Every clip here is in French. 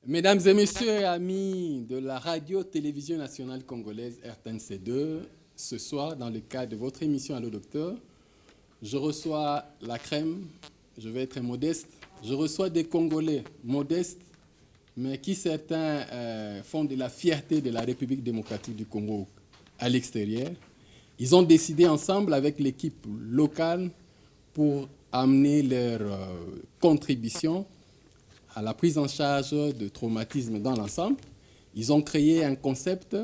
Mesdames et messieurs, amis de la radio-télévision nationale congolaise RTNC2, ce soir, dans le cadre de votre émission Allo Docteur, je reçois la crème, je vais être modeste, je reçois des Congolais modestes, mais qui certains font de la fierté de la République démocratique du Congo à l'extérieur. Ils ont décidé ensemble avec l'équipe locale pour amener leur contribution à la prise en charge de traumatisme dans l'ensemble. Ils ont créé un concept,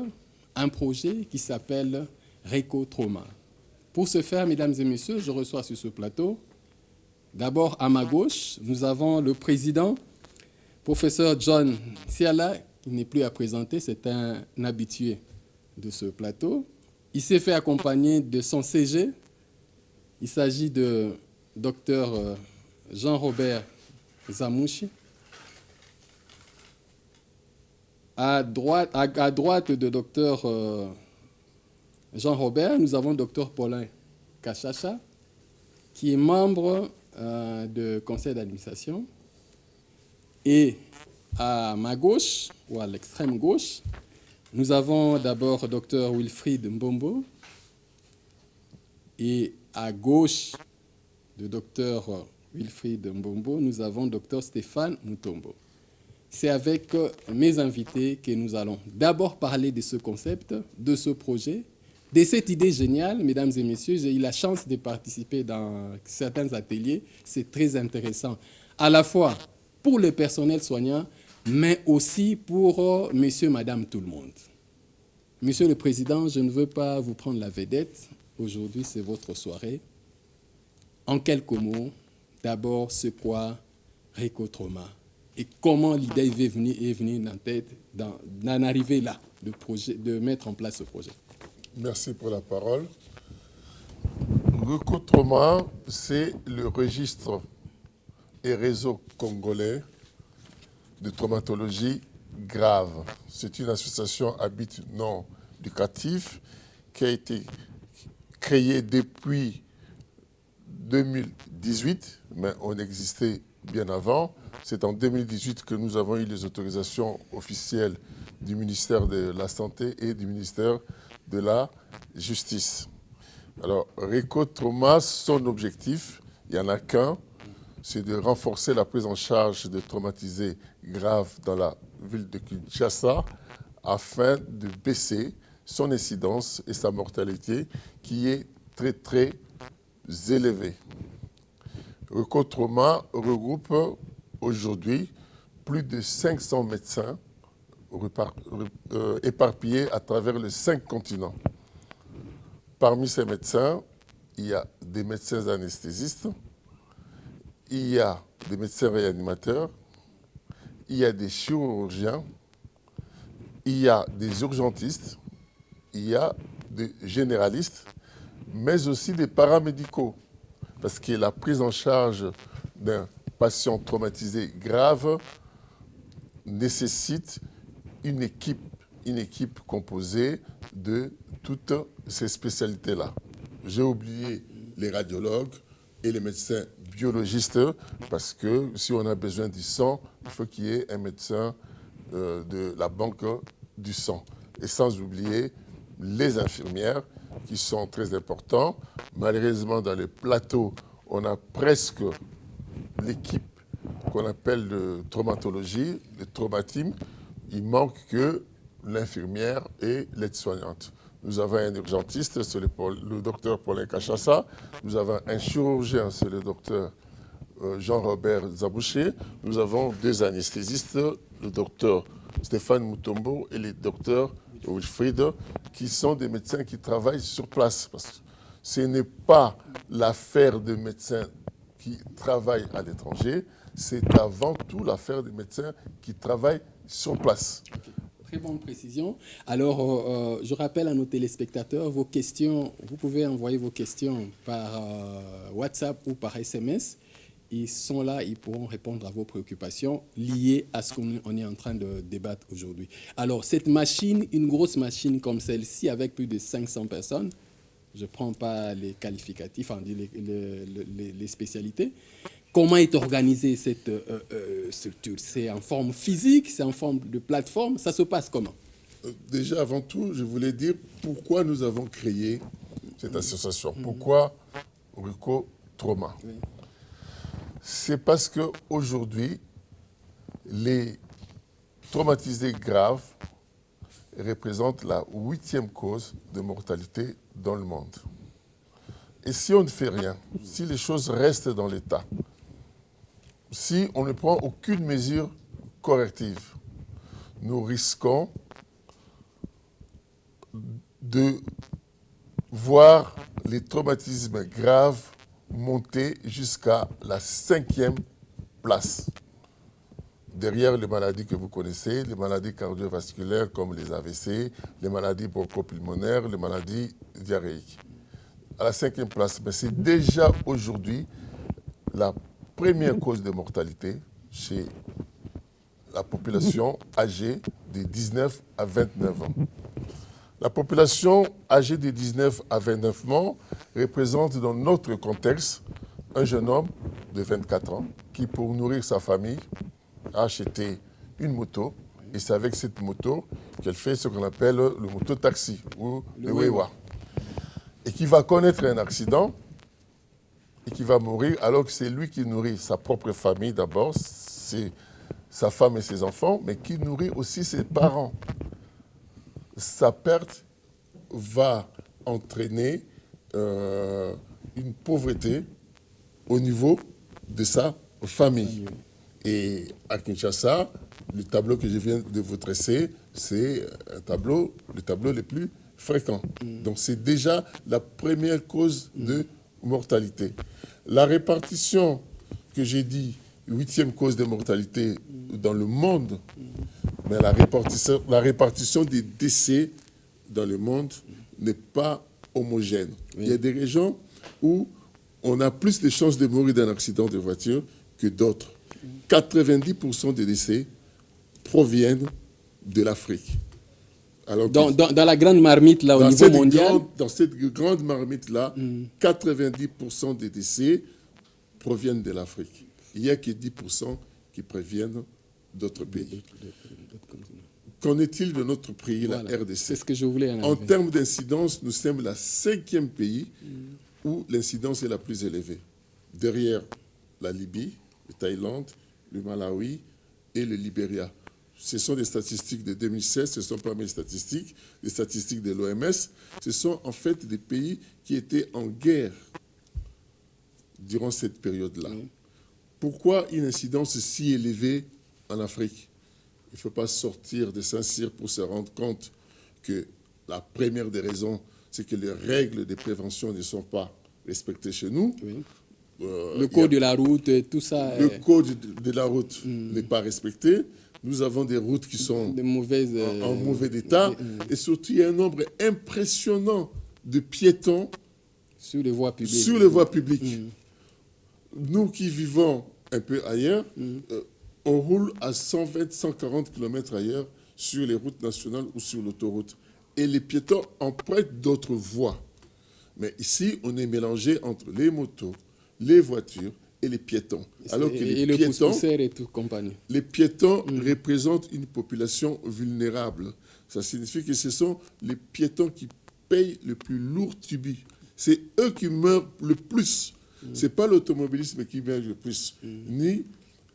un projet qui s'appelle Réco Trauma. Pour ce faire, mesdames et messieurs, je reçois sur ce plateau, d'abord à ma gauche, nous avons le président, professeur John Siala, qui n'est plus à présenter, c'est un habitué de ce plateau. Il s'est fait accompagner de son CG. Il s'agit de docteur Jean-Robert Zamouchi. À droite de docteur Jean-Robert, nous avons docteur Paulin Kachacha, qui est membre du conseil d'administration. Et à ma gauche, ou à l'extrême gauche, nous avons d'abord docteur Wilfried Mbombo. Et à gauche de docteur Wilfried Mbombo, nous avons docteur Stéphane Mutombo. C'est avec mes invités que nous allons d'abord parler de ce concept, de ce projet, de cette idée géniale. Mesdames et messieurs, j'ai eu la chance de participer dans certains ateliers. C'est très intéressant, à la fois pour le personnel soignant, mais aussi pour monsieur, madame, tout le monde. Monsieur le Président, je ne veux pas vous prendre la vedette. Aujourd'hui, c'est votre soirée. En quelques mots, d'abord, c'est quoi Réco Trauma? Et comment l'idée est venue dans la tête, d'en arriver là, de mettre en place ce projet. Merci pour la parole. Réco Trauma, c'est le registre et réseau congolais de traumatologie grave. C'est une association à but non lucratif qui a été créée depuis 2018, mais on existait bien avant. C'est en 2018 que nous avons eu les autorisations officielles du ministère de la Santé et du ministère de la Justice. Alors, Réco Trauma, son objectif, il n'y en a qu'un, c'est de renforcer la prise en charge de traumatisés graves dans la ville de Kinshasa afin de baisser son incidence et sa mortalité qui est très, très élevée. Réco Trauma regroupe aujourd'hui plus de 500 médecins éparpillés à travers les 5 continents. Parmi ces médecins, il y a des médecins anesthésistes, il y a des médecins réanimateurs, il y a des chirurgiens, il y a des urgentistes, il y a des généralistes, mais aussi des paramédicaux. Parce que la prise en charge d'un patient traumatisé grave nécessite une équipe composée de toutes ces spécialités-là. J'ai oublié les radiologues et les médecins biologistes, parce que si on a besoin du sang, il faut qu'il y ait un médecin de la banque du sang. Et sans oublier les infirmières, qui sont très importants. Malheureusement, dans le plateau, on a presque l'équipe qu'on appelle de traumatologie, le traumateam. Il manque que l'infirmière et l'aide-soignante. Nous avons un urgentiste, c'est le docteur Paulin Kachassa. Nous avons un chirurgien, c'est le docteur Jean-Robert Zabouché. Nous avons 2 anesthésistes, le docteur Stéphane Mutombo et le docteur Wilfried, qui sont des médecins qui travaillent sur place. Parce que ce n'est pas l'affaire des médecins qui travaillent à l'étranger, c'est avant tout l'affaire des médecins qui travaillent sur place. Très bonne précision. Alors, je rappelle à nos téléspectateurs, vos questions, vous pouvez envoyer vos questions par WhatsApp ou par SMS. Ils sont là, ils pourront répondre à vos préoccupations liées à ce qu'on est en train de débattre aujourd'hui. Alors, cette machine, une grosse machine comme celle-ci, avec plus de 500 personnes, je ne prends pas les qualificatifs, les spécialités, Comment est organisée cette structure? C'est en forme physique, c'est en forme de plateforme, ça se passe comment? Déjà, avant tout, je voulais dire pourquoi nous avons créé cette association. Pourquoi Rico Trauma? Oui. C'est parce qu'aujourd'hui, les traumatisés graves représentent la 8e cause de mortalité dans le monde. Et si on ne fait rien, si les choses restent dans l'état, si on ne prend aucune mesure corrective, nous risquons de voir les traumatismes graves monter jusqu'à la 5e place. Derrière les maladies que vous connaissez, les maladies cardiovasculaires comme les AVC, les maladies bronchopulmonaires, les maladies diarrhéiques. À la 5e place, mais c'est déjà aujourd'hui la première cause de mortalité chez la population âgée de 19 à 29 ans. La population âgée de 19 à 29 ans représente dans notre contexte un jeune homme de 24 ans qui, pour nourrir sa famille, a acheté une moto. Et c'est avec cette moto qu'elle fait ce qu'on appelle le moto-taxi ou le Wewa. Et qui va connaître un accident et qui va mourir alors que c'est lui qui nourrit sa propre famille d'abord, c'est sa femme et ses enfants, mais qui nourrit aussi ses parents. Sa perte va entraîner une pauvreté au niveau de sa famille. Et à Kinshasa, le tableau que je viens de vous tracer, c'est le tableau le plus fréquent. Donc c'est déjà la première cause de mortalité. La répartition que j'ai dit, 8e cause de mortalité dans le monde, mais la répartition des décès dans le monde n'est pas homogène. Oui. Il y a des régions où on a plus de chances de mourir d'un accident de voiture que d'autres. 90% des décès proviennent de l'Afrique. Dans la grande marmite, là, au niveau mondial? Dans cette grande marmite-là, 90% des décès proviennent de l'Afrique. Il n'y a que 10% qui proviennent d'autres pays. Qu'en est-il de notre pays, voilà, la RDC? C'est ce que je voulais en En termes d'incidence, nous sommes le 5e pays où l'incidence est la plus élevée. Derrière la Libye, le Thaïlande, le Malawi et le Libéria. Ce sont des statistiques de 2016, ce ne sont pas mes statistiques, les statistiques de l'OMS. Ce sont en fait des pays qui étaient en guerre durant cette période-là. Oui. Pourquoi une incidence si élevée en Afrique? Il ne faut pas sortir de Saint-Cyr pour se rendre compte que la première des raisons, c'est que les règles de prévention ne sont pas respectées chez nous. Oui. Le code de la route, tout ça. Le code de la route n'est pas respecté. Nous avons des routes qui sont en mauvais état. Et surtout, il y a un nombre impressionnant de piétons sur les voies publiques. Sur les voies publiques. Nous qui vivons un peu ailleurs, on roule à 120, 140 km ailleurs sur les routes nationales ou sur l'autoroute. Et les piétons empruntent d'autres voies. Mais ici, on est mélangé entre les motos, les voitures et les piétons. Alors que les piétons, et tout compagnie. Les piétons représentent une population vulnérable. Ça signifie que ce sont les piétons qui payent le plus lourd tribut. C'est eux qui meurent le plus. Ce n'est pas l'automobilisme qui meurt le plus, ni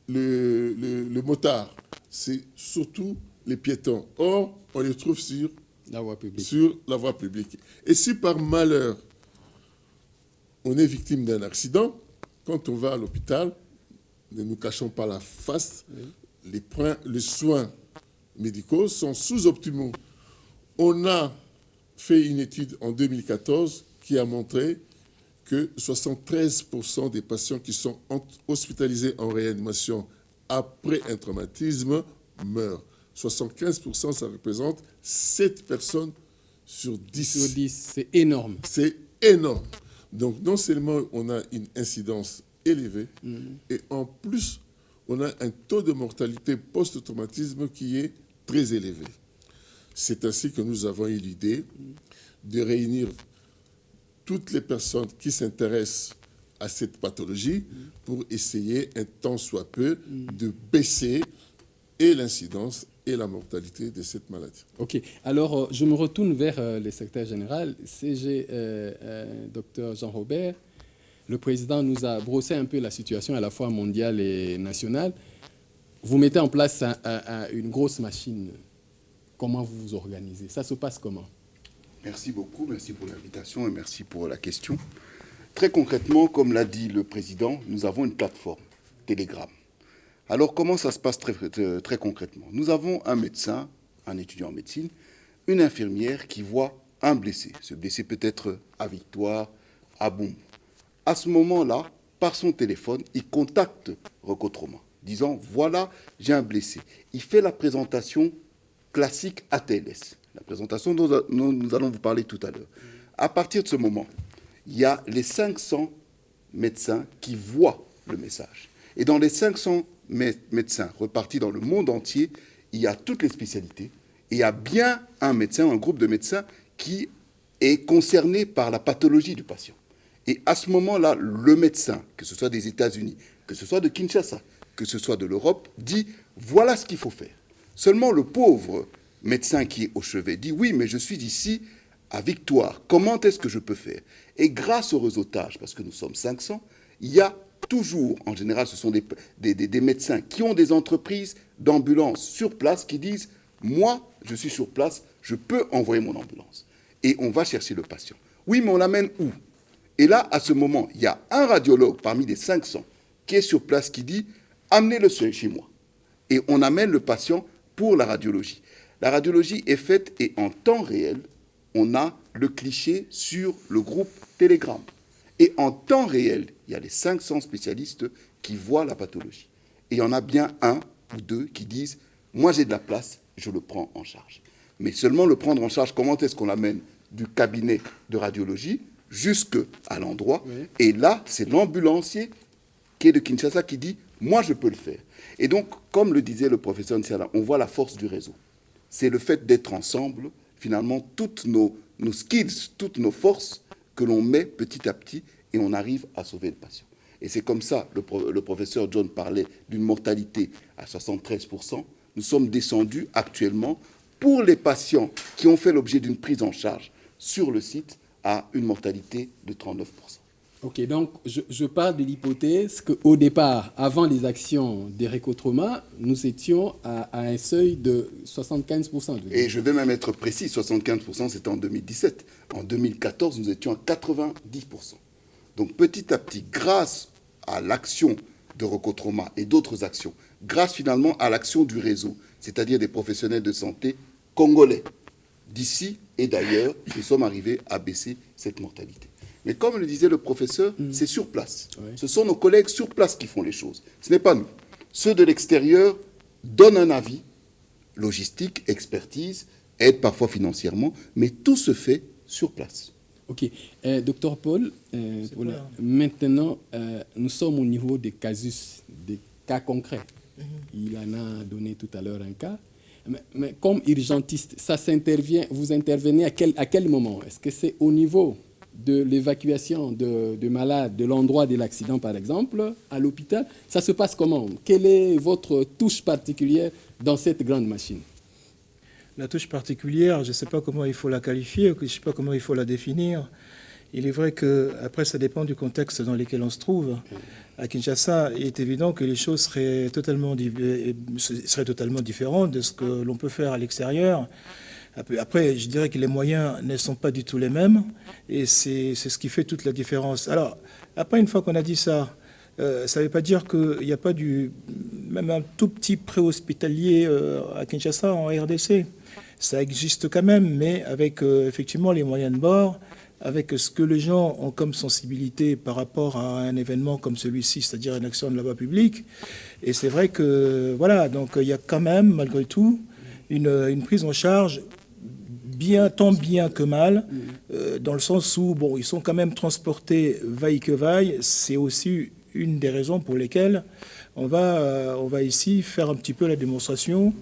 le motard. C'est surtout les piétons. Or, on les trouve sur la voie publique. Sur la voie publique. Et si par malheur, on est victime d'un accident, quand on va à l'hôpital, ne nous cachons pas la face, les soins médicaux sont sous-optimaux. On a fait une étude en 2014 qui a montré que 73% des patients qui sont hospitalisés en réanimation après un traumatisme meurent. 75%, ça représente 7 personnes sur 10. Sur 10, c'est énorme. C'est énorme. Donc, non seulement on a une incidence élevée, et en plus, on a un taux de mortalité post-traumatisme qui est très élevé. C'est ainsi que nous avons eu l'idée de réunir toutes les personnes qui s'intéressent à cette pathologie pour essayer un tant soit peu de baisser et l'incidence et la mortalité de cette maladie. Ok, alors je me retourne vers le secrétaire général, CG Dr Jean-Robert. Le président nous a brossé un peu la situation à la fois mondiale et nationale. Vous mettez en place une grosse machine. Comment vous vous organisez? Ça se passe comment? Merci beaucoup, merci pour l'invitation et merci pour la question. Très concrètement, comme l'a dit le président, nous avons une plateforme, Telegram. Alors, comment ça se passe très concrètement? Nous avons un médecin, un étudiant en médecine, une infirmière qui voit un blessé. Ce blessé peut être à Victoire, à Bombe. À ce moment-là, par son téléphone, il contacte Recotroma, disant « Voilà, j'ai un blessé ». Il fait la présentation classique ATLS, la présentation dont nous allons vous parler tout à l'heure. À partir de ce moment, il y a les 500 médecins qui voient le message. Et dans les 500 médecins repartis dans le monde entier, il y a toutes les spécialités. Et il y a bien un médecin, un groupe de médecins qui est concerné par la pathologie du patient. Et à ce moment-là, le médecin, que ce soit des États-Unis, que ce soit de Kinshasa, que ce soit de l'Europe, dit « voilà ce qu'il faut faire ». Seulement le pauvre médecin qui est au chevet dit « oui, mais je suis ici à Victoire, comment est-ce que je peux faire ?» Et grâce au réseautage, parce que nous sommes 500, il y a toujours, en général, ce sont des médecins qui ont des entreprises d'ambulance sur place qui disent « moi, je suis sur place, je peux envoyer mon ambulance ». Et on va chercher le patient. Oui, mais on l'amène où? Et là, à ce moment, il y a un radiologue parmi les 500 qui est sur place qui dit « amenez-le chez moi ». Et on amène le patient pour la radiologie. La radiologie est faite et en temps réel, on a le cliché sur le groupe Telegram. Et en temps réel, il y a les 500 spécialistes qui voient la pathologie. Et il y en a bien un ou deux qui disent « moi j'ai de la place, je le prends en charge ». Mais seulement le prendre en charge, comment est-ce qu'on l'amène du cabinet de radiologie jusqu'à l'endroit? Oui. Et là, c'est l'ambulancier qui est de Kinshasa qui dit « moi je peux le faire ». Et donc, comme le disait le professeur Nsiala, on voit la force du réseau. C'est le fait d'être ensemble, finalement, toutes nos skills, toutes nos forces que l'on met petit à petit et on arrive à sauver le patient. Et c'est comme ça, le professeur John parlait d'une mortalité à 73%. Nous sommes descendus actuellement, pour les patients qui ont fait l'objet d'une prise en charge sur le site, à une mortalité de 39%. Ok, donc je parle de l'hypothèse qu'au départ, avant les actions des Recotroma, nous étions à un seuil de 75%. Et je vais même être précis, 75% c'était en 2017. En 2014, nous étions à 90%. Donc petit à petit, grâce à l'action de Recotroma et d'autres actions, grâce finalement à l'action du réseau, c'est-à-dire des professionnels de santé congolais, d'ici et d'ailleurs, nous sommes arrivés à baisser cette mortalité. Mais comme le disait le professeur, c'est sur place. Oui. Ce sont nos collègues sur place qui font les choses. Ce n'est pas nous. Ceux de l'extérieur donnent un avis, logistique, expertise, aident parfois financièrement, mais tout se fait sur place. Ok. Docteur Paul, voilà. Maintenant, nous sommes au niveau des casus, des cas concrets. Il en a donné tout à l'heure un cas. Mais comme urgentiste, ça s'intervient, vous intervenez à quel moment? Est-ce que c'est au niveau de l'évacuation de malades de l'endroit de l'accident, par exemple, à l'hôpital? Ça se passe comment? Quelle est votre touche particulière dans cette grande machine? La touche particulière, je ne sais pas comment il faut la qualifier, je ne sais pas comment il faut la définir. Il est vrai qu'après, ça dépend du contexte dans lequel on se trouve. À Kinshasa, il est évident que les choses seraient totalement différentes de ce que l'on peut faire à l'extérieur. Après, je dirais que les moyens ne sont pas du tout les mêmes, et c'est ce qui fait toute la différence. Alors, après, une fois qu'on a dit ça, ça ne veut pas dire qu'il n'y a pas même un tout petit préhospitalier à Kinshasa, en RDC. Ça existe quand même, mais avec effectivement les moyens de bord, avec ce que les gens ont comme sensibilité par rapport à un événement comme celui-ci, c'est-à-dire une action de la voie publique. Et c'est vrai que, voilà, donc il y a quand même, malgré tout, une prise en charge tant bien que mal, dans le sens où, bon, ils sont quand même transportés vaille que vaille. C'est aussi une des raisons pour lesquelles on va ici faire un petit peu la démonstration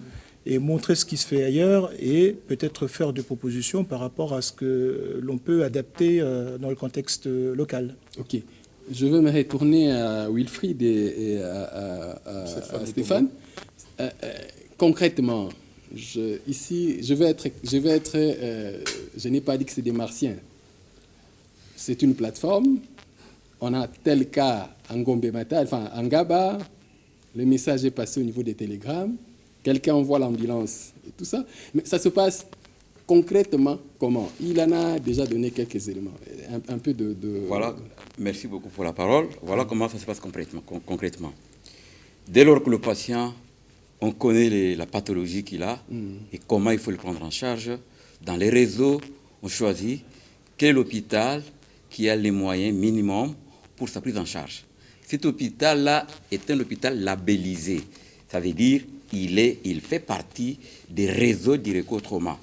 et montrer ce qui se fait ailleurs et peut-être faire des propositions par rapport à ce que l'on peut adapter dans le contexte local. Ok. je veux me retourner à Wilfried et à Stéphane. Concrètement, je n'ai pas dit que c'est des martiens. C'est une plateforme. On a tel cas en Gombe-Mata, enfin en Gaba, le message est passé au niveau des télégrammes, quelqu'un envoie l'ambulance et tout ça. Mais ça se passe concrètement comment? Il en a déjà donné quelques éléments. Un peu de... Voilà, merci beaucoup pour la parole. Voilà comment ça se passe concrètement. Dès lors que le patient, on connaît la pathologie qu'il a et comment il faut le prendre en charge, dans les réseaux, on choisit quel est l'hôpital qui a les moyens minimums pour sa prise en charge. Cet hôpital-là est un hôpital labellisé. Ça veut dire il fait partie des réseaux d'Ireco-Trauma.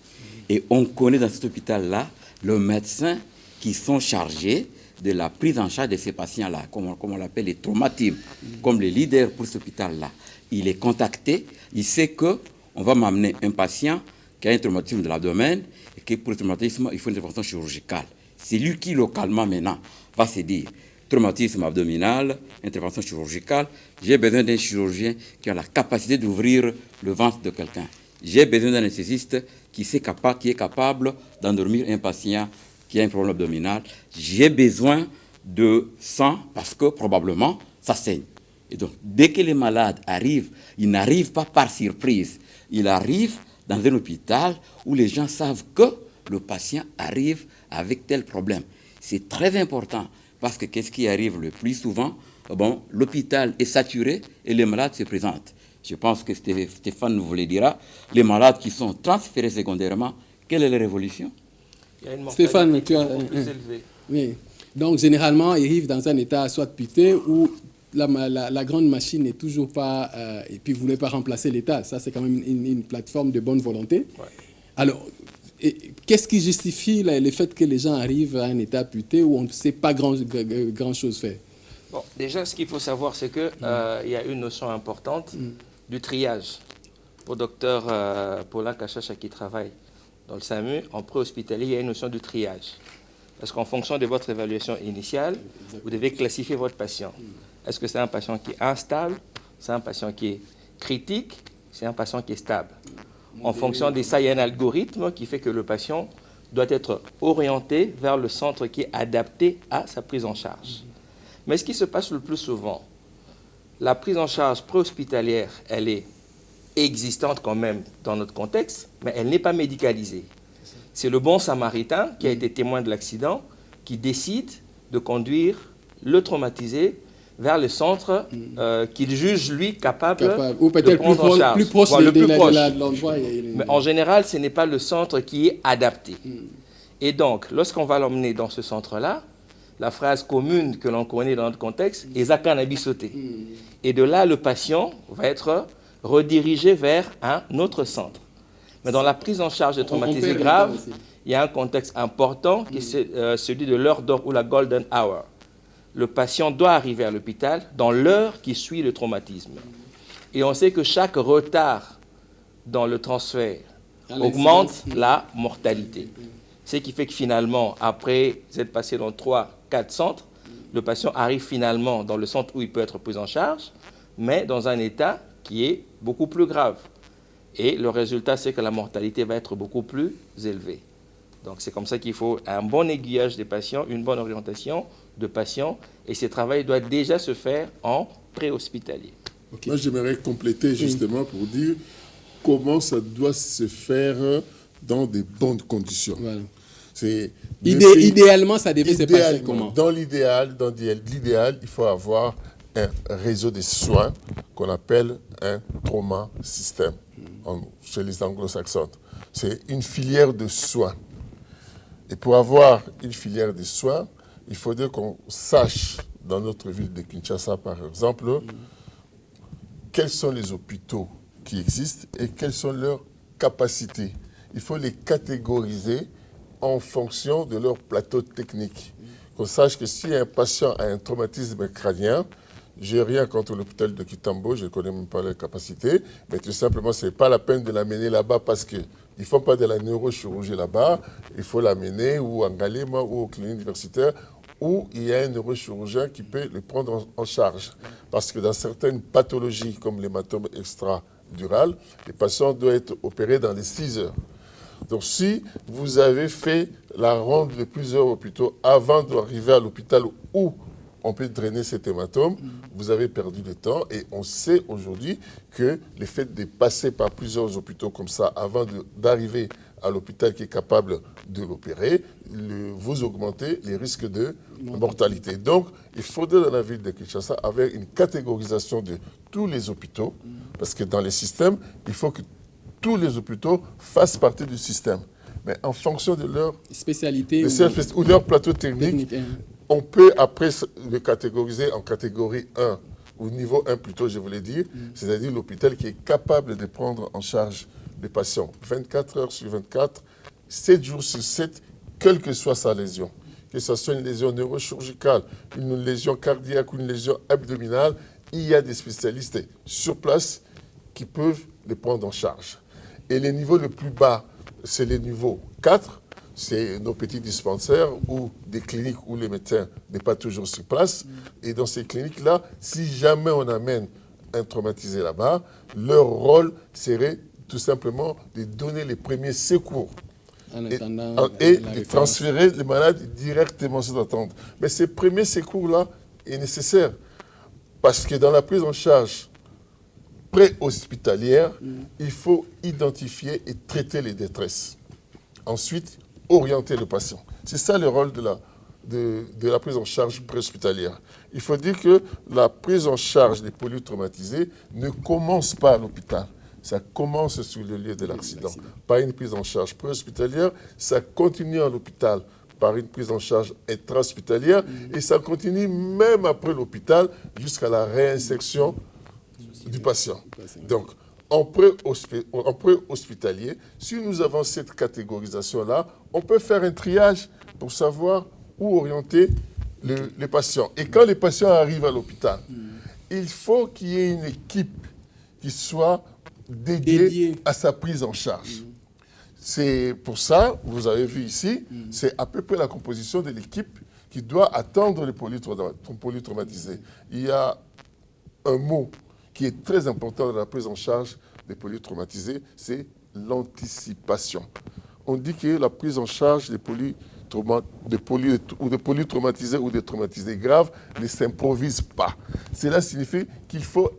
Et on connaît dans cet hôpital-là le médecin qui sont chargés de la prise en charge de ces patients-là, comme on l'appelle les traumatismes, comme les leaders pour cet hôpital-là. Il est contacté, il sait qu'on va m'amener un patient qui a un traumatisme de l'abdomen et que pour le traumatisme, il faut une intervention chirurgicale. C'est lui qui, localement, maintenant, va se dire traumatisme abdominal, intervention chirurgicale, j'ai besoin d'un chirurgien qui a la capacité d'ouvrir le ventre de quelqu'un. J'ai besoin d'un anesthésiste qui est capable d'endormir un patient qui a un problème abdominal. J'ai besoin de sang parce que probablement ça saigne. Et donc, dès que les malades arrivent, ils n'arrivent pas par surprise. Ils arrivent dans un hôpital où les gens savent que le patient arrive avec tel problème. C'est très important parce que qu'est-ce qui arrive le plus souvent? Bon, l'hôpital est saturé et les malades se présentent. Je pense que Stéphane vous le dira. Les malades qui sont transférés secondairement, quelle est la révolution? Stéphane, tu as... Oui. Donc, généralement, ils arrivent dans un état soit puté ou la grande machine n'est toujours pas... et puis, vous ne voulez pas remplacer l'État. Ça, c'est quand même une plateforme de bonne volonté. Ouais. Alors, qu'est-ce qui justifie le fait que les gens arrivent à un état puté où on ne sait pas grand-chose faire? Bon, déjà, ce qu'il faut savoir, c'est qu'il y a une notion importante du triage. Pour docteur Paulin Kachacha qui travaille dans le SAMU, en pré-hospitalier, il y a une notion de triage. Parce qu'en fonction de votre évaluation initiale, vous devez classifier votre patient. Est-ce que c'est un patient qui est instable? C'est un patient qui est critique? C'est un patient qui est stable? En fonction de ça, il y a un algorithme qui fait que le patient doit être orienté vers le centre qui est adapté à sa prise en charge. Mais ce qui se passe le plus souvent, la prise en charge préhospitalière, elle est existante quand même dans notre contexte, mais elle n'est pas médicalisée. C'est le bon samaritain qui a été témoin de l'accident qui décide de conduire le traumatisé vers le centre qu'il juge, lui, capable de prendre en charge. Plus proche de l'endroit. Mais en général, ce n'est pas le centre qui est adapté. Et donc, lorsqu'on va l'emmener dans ce centre-là, la phrase commune que l'on connaît dans notre contexte est « Zakanabi sauté ». Et de là, le patient va être redirigé vers un autre centre. Mais dans la prise en charge des traumatisés graves, il y a un contexte important qui est celui de l'heure d'or ou la golden hour. Le patient doit arriver à l'hôpital dans l'heure qui suit le traumatisme. Et on sait que chaque retard dans le transfert augmente la mortalité. Ce qui fait que finalement, après être passé dans 3-4 centres, le patient arrive finalement dans le centre où il peut être pris en charge, mais dans un état qui est beaucoup plus grave. Et le résultat, c'est que la mortalité va être beaucoup plus élevée. Donc c'est comme ça qu'il faut un bon aiguillage des patients, une bonne orientation de patients, et ce travail doit déjà se faire en pré-hospitalier. Okay. Moi, j'aimerais compléter justement pour dire comment ça doit se faire dans des bonnes conditions. Voilà. Idéalement, ça devait se passer comment? Dans l'idéal, il faut avoir un réseau de soins qu'on appelle un trauma system chez les anglo-saxons. C'est une filière de soins. Et pour avoir une filière de soins, il faudrait qu'on sache, dans notre ville de Kinshasa par exemple, quels sont les hôpitaux qui existent et quelles sont leurs capacités. Il faut les catégoriser en fonction de leur plateau technique. Qu'on sache que si un patient a un traumatisme crânien, je n'ai rien contre l'hôpital de Kitambo, je ne connais même pas leurs capacités, mais tout simplement, ce n'est pas la peine de l'amener là-bas parce qu'ils ne font pas de la neurochirurgie là-bas. Il faut l'amener ou en Galema ou au clinique universitaire où il y a un neurochirurgien qui peut le prendre en charge. Parce que dans certaines pathologies, comme l'hématome extradural, les patients doivent être opérés dans les 6 heures. Donc si vous avez fait la ronde de plusieurs hôpitaux avant d'arriver à l'hôpital où on peut drainer cet hématome, vous avez perdu le temps. Et on sait aujourd'hui que le fait de passer par plusieurs hôpitaux comme ça avant d'arriver à l'hôpital qui est capable de l'opérer, vous augmentez les risques de mortalité. Donc, il faudrait dans la ville de Kinshasa avoir une catégorisation de tous les hôpitaux, parce que dans les systèmes, il faut que tous les hôpitaux fassent partie du système. Mais en fonction de leur spécialité ou leur plateau technique, on peut après le catégoriser en catégorie 1, ou niveau 1 plutôt, je voulais dire, c'est-à-dire l'hôpital qui est capable de prendre en charge les patients 24 heures sur 24, 7 jours sur 7, quelle que soit sa lésion. Que ce soit une lésion neurochirurgicale, une lésion cardiaque ou une lésion abdominale, il y a des spécialistes sur place qui peuvent les prendre en charge. Et les niveaux les plus bas, c'est les niveaux 4, c'est nos petits dispensaires ou des cliniques où les médecins n'est pas toujours sur place. Et dans ces cliniques-là, si jamais on amène un traumatisé là-bas, leur rôle serait tout simplement de donner les premiers secours et de transférer les malades directement sur l'attente. Mais ces premiers secours-là est nécessaire parce que dans la prise en charge pré-hospitalière, il faut identifier et traiter les détresses. Ensuite, orienter le patient. C'est ça le rôle de la prise en charge pré-hospitalière. Il faut dire que la prise en charge des polytraumatisés ne commence pas à l'hôpital. Ça commence sur le lieu de l'accident par une prise en charge pré-hospitalière. Ça continue à l'hôpital par une prise en charge intra-hospitalière. Et ça continue même après l'hôpital jusqu'à la réinsertion du patient. Donc, en pré-hospitalier, si nous avons cette catégorisation-là, on peut faire un triage pour savoir où orienter les patients. Et quand les patients arrivent à l'hôpital, il faut qu'il y ait une équipe qui soit dédiée à sa prise en charge. C'est pour ça, vous avez vu ici, c'est à peu près la composition de l'équipe qui doit attendre les polytraumatisés. Il y a un mot qui est très important dans la prise en charge des polytraumatisés, c'est l'anticipation. On dit que la prise en charge des polytraumatisés ou des traumatisés graves ne s'improvise pas. Cela signifie qu'il faut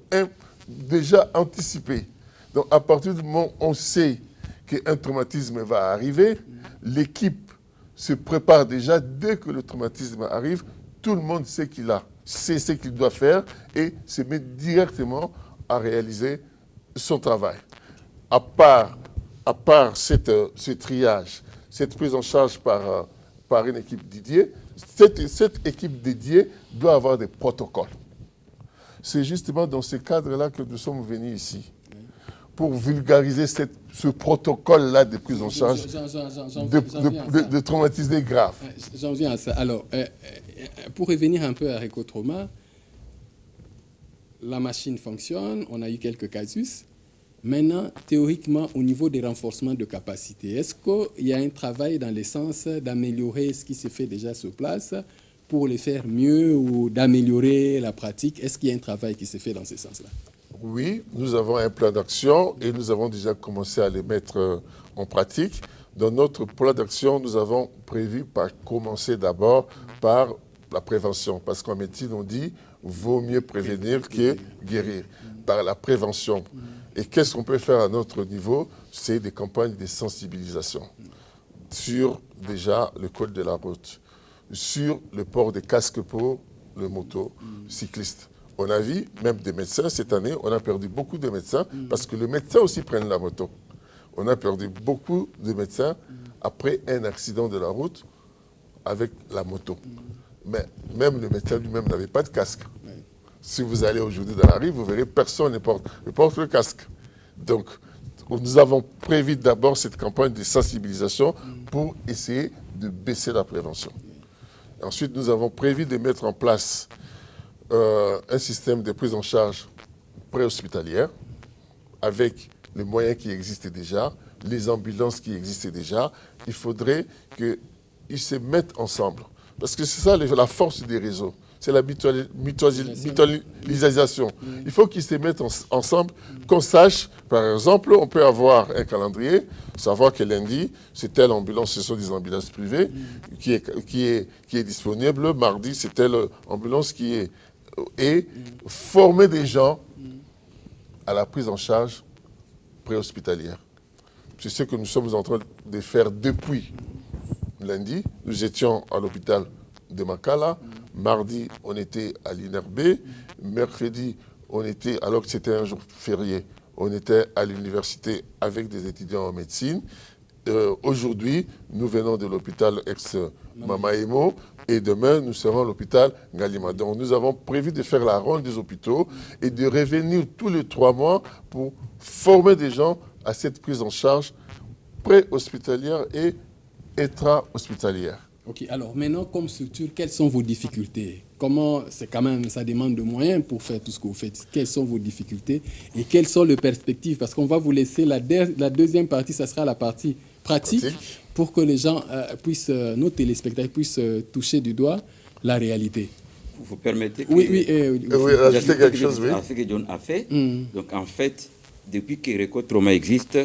déjà anticiper. Donc à partir du moment où on sait qu'un traumatisme va arriver, l'équipe se prépare déjà dès que le traumatisme arrive, tout le monde sait ce qu'il doit faire et se met directement à réaliser son travail. À part ce triage, cette prise en charge par une équipe dédiée, cette équipe dédiée doit avoir des protocoles. C'est justement dans ce cadre-là que nous sommes venus ici, pour vulgariser ce protocole-là de prise en charge de traumatisés graves. J'en viens à ça. Alors, pour revenir un peu à Récotrauma, la machine fonctionne, on a eu quelques casus. Maintenant, théoriquement, au niveau des renforcements de capacité, est-ce qu'il y a un travail dans le sens d'améliorer ce qui se fait déjà sur place pour le faire mieux ou d'améliorer la pratique? Est-ce qu'il y a un travail qui se fait dans ce sens-là? Oui, nous avons un plan d'action et nous avons déjà commencé à les mettre en pratique. Dans notre plan d'action, nous avons prévu par commencer d'abord par la prévention. Parce qu'en médecine, on dit « vaut mieux prévenir que guérir » par la prévention. Et qu'est-ce qu'on peut faire à notre niveau? C'est des campagnes de sensibilisation sur déjà le code de la route, sur le port des casques pour les motocyclistes. On a vu même des médecins cette année, on a perdu beaucoup de médecins parce que les médecins aussi prennent la moto. On a perdu beaucoup de médecins après un accident de la route avec la moto. Mais même le médecin lui-même n'avait pas de casque. Si vous allez aujourd'hui dans la rue, vous verrez personne ne porte le casque. Donc, nous avons prévu d'abord cette campagne de sensibilisation pour essayer de baisser la prévention. Ensuite, nous avons prévu de mettre en place un système de prise en charge préhospitalière avec les moyens qui existent déjà, les ambulances qui existent déjà. Il faudrait qu'ils se mettent ensemble. Parce que c'est ça la force des réseaux. C'est la mutualisation. Il faut qu'ils se mettent ensemble, qu'on sache, par exemple, on peut avoir un calendrier, savoir que lundi, c'est telle ambulance, ce sont des ambulances privées qui est disponible, mardi, c'est telle ambulance qui est... Et former des gens à la prise en charge préhospitalière. C'est ce que nous sommes en train de faire depuis lundi. Nous étions à l'hôpital de Makala. Mardi, on était à l'INRB. Mercredi, on était, alors que c'était un jour férié, on était à l'université avec des étudiants en médecine. Aujourd'hui, nous venons de l'hôpital ex-Mamaemo et demain, nous serons à l'hôpital Galima. Donc, nous avons prévu de faire la ronde des hôpitaux et de revenir tous les 3 mois pour former des gens à cette prise en charge pré-hospitalière et intra-hospitalière. Ok, alors maintenant, comme structure, quelles sont vos difficultés? Comment, c'est quand même, ça demande de moyens pour faire tout ce que vous faites. Quelles sont vos difficultés et quelles sont les perspectives? Parce qu'on va vous laisser la deuxième partie, ça sera la partie pratique. Pour que les gens puissent, nos téléspectateurs puissent toucher du doigt la réalité. Vous permettez que... Oui, ajouter quelque chose, oui. Ce que John a fait. Donc, en fait, depuis que Reco Trauma existe,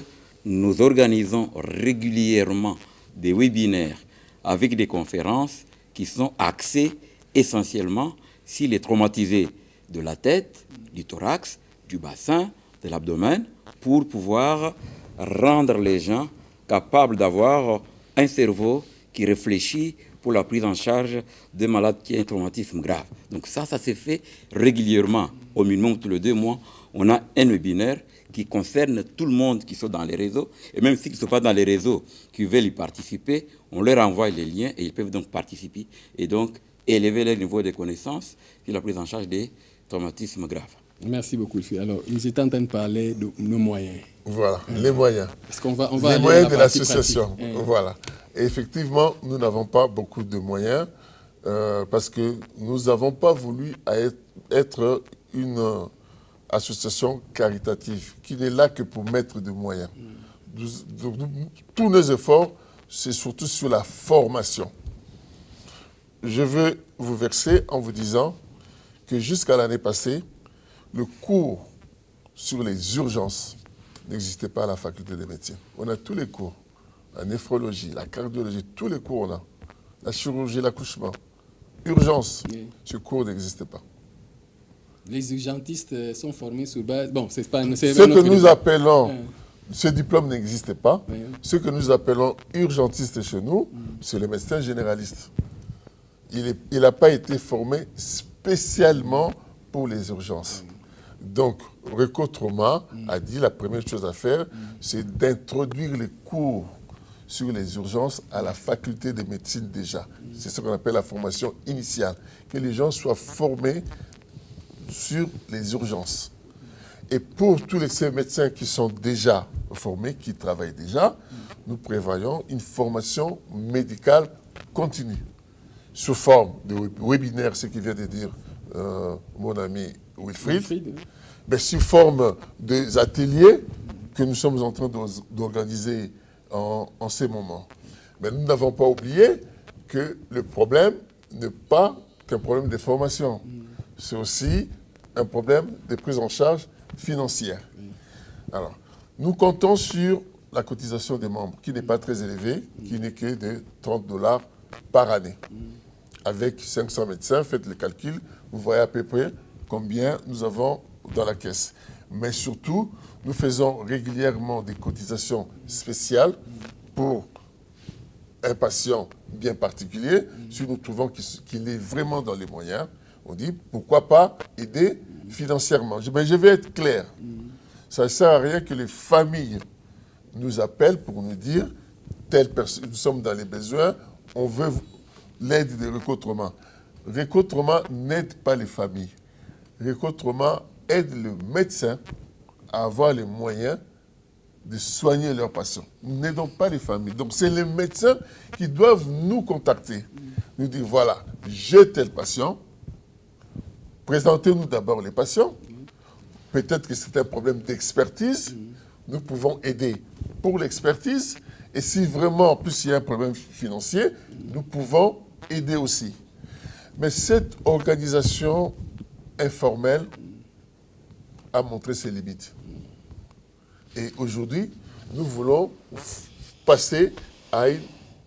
nous organisons régulièrement des webinaires avec des conférences qui sont axées essentiellement sur les traumatisés de la tête, du thorax, du bassin, de l'abdomen, pour pouvoir rendre les gens capables d'avoir un cerveau qui réfléchit pour la prise en charge de malades qui ont un traumatisme grave. Donc ça se fait régulièrement. Au minimum, tous les 2 mois, on a un webinaire qui concerne tout le monde qui sont dans les réseaux. Et même ceux qui ne sont pas dans les réseaux, qui veulent y participer, on leur envoie les liens et ils peuvent donc participer et donc élever leur niveau de connaissances sur la prise en charge des traumatismes graves. Merci beaucoup. Alors, nous étions en train de parler de nos moyens. Voilà, les moyens. Parce qu'on va les moyens de l'association. Voilà. Et effectivement, nous n'avons pas beaucoup de moyens parce que nous n'avons pas voulu être une association caritative qui n'est là que pour mettre des moyens. Tous nos efforts, c'est surtout sur la formation. Je veux vous verser en vous disant que jusqu'à l'année passée, le cours sur les urgences n'existait pas à la faculté de médecine. On a tous les cours, la néphrologie, la cardiologie, tous les cours on a. La chirurgie, l'accouchement, urgence, ce cours n'existait pas. Les urgentistes sont formés sur base... Bon, c'est pas... Ce que nous appelons... Ce diplôme n'existait pas. Ce que nous appelons urgentiste chez nous, c'est le médecin généraliste. Il n'a pas été formé spécialement pour les urgences. Donc, Reco Trauma a dit la première chose à faire, c'est d'introduire les cours sur les urgences à la faculté de médecine déjà. C'est ce qu'on appelle la formation initiale. Que les gens soient formés sur les urgences. Et pour tous ces médecins qui sont déjà formés, qui travaillent déjà, nous prévoyons une formation médicale continue, sous forme de webinaire, ce qui vient de dire mon ami Wilfried, mais sous forme des ateliers que nous sommes en train d'organiser en ces moments. Mais nous n'avons pas oublié que le problème n'est pas qu'un problème de formation. C'est aussi un problème de prise en charge financière. Alors, nous comptons sur la cotisation des membres, qui n'est pas très élevée, qui n'est que de $30 par année. Avec 500 médecins, faites le calcul, vous voyez à peu près combien nous avons dans la caisse. Mais surtout, nous faisons régulièrement des cotisations spéciales pour un patient bien particulier. Si nous trouvons qu'il est vraiment dans les moyens, on dit pourquoi pas aider financièrement. Mais je vais être clair. Ça ne sert à rien que les familles nous appellent pour nous dire telle personne, nous sommes dans les besoins, on veut l'aide de Reco Trauma. Reco Trauma n'aide pas les familles. Reco Trauma aide le médecin à avoir les moyens de soigner leurs patients. Nous n'aidons pas les familles. Donc, c'est les médecins qui doivent nous contacter. Nous dire, voilà, j'ai tel patient. Présentez-nous d'abord les patients. Peut-être que c'est un problème d'expertise. Nous pouvons aider pour l'expertise. Et si vraiment, en plus, il y a un problème financier, nous pouvons aider aussi. Mais cette organisation informelle a montré ses limites. Et aujourd'hui, nous voulons passer à une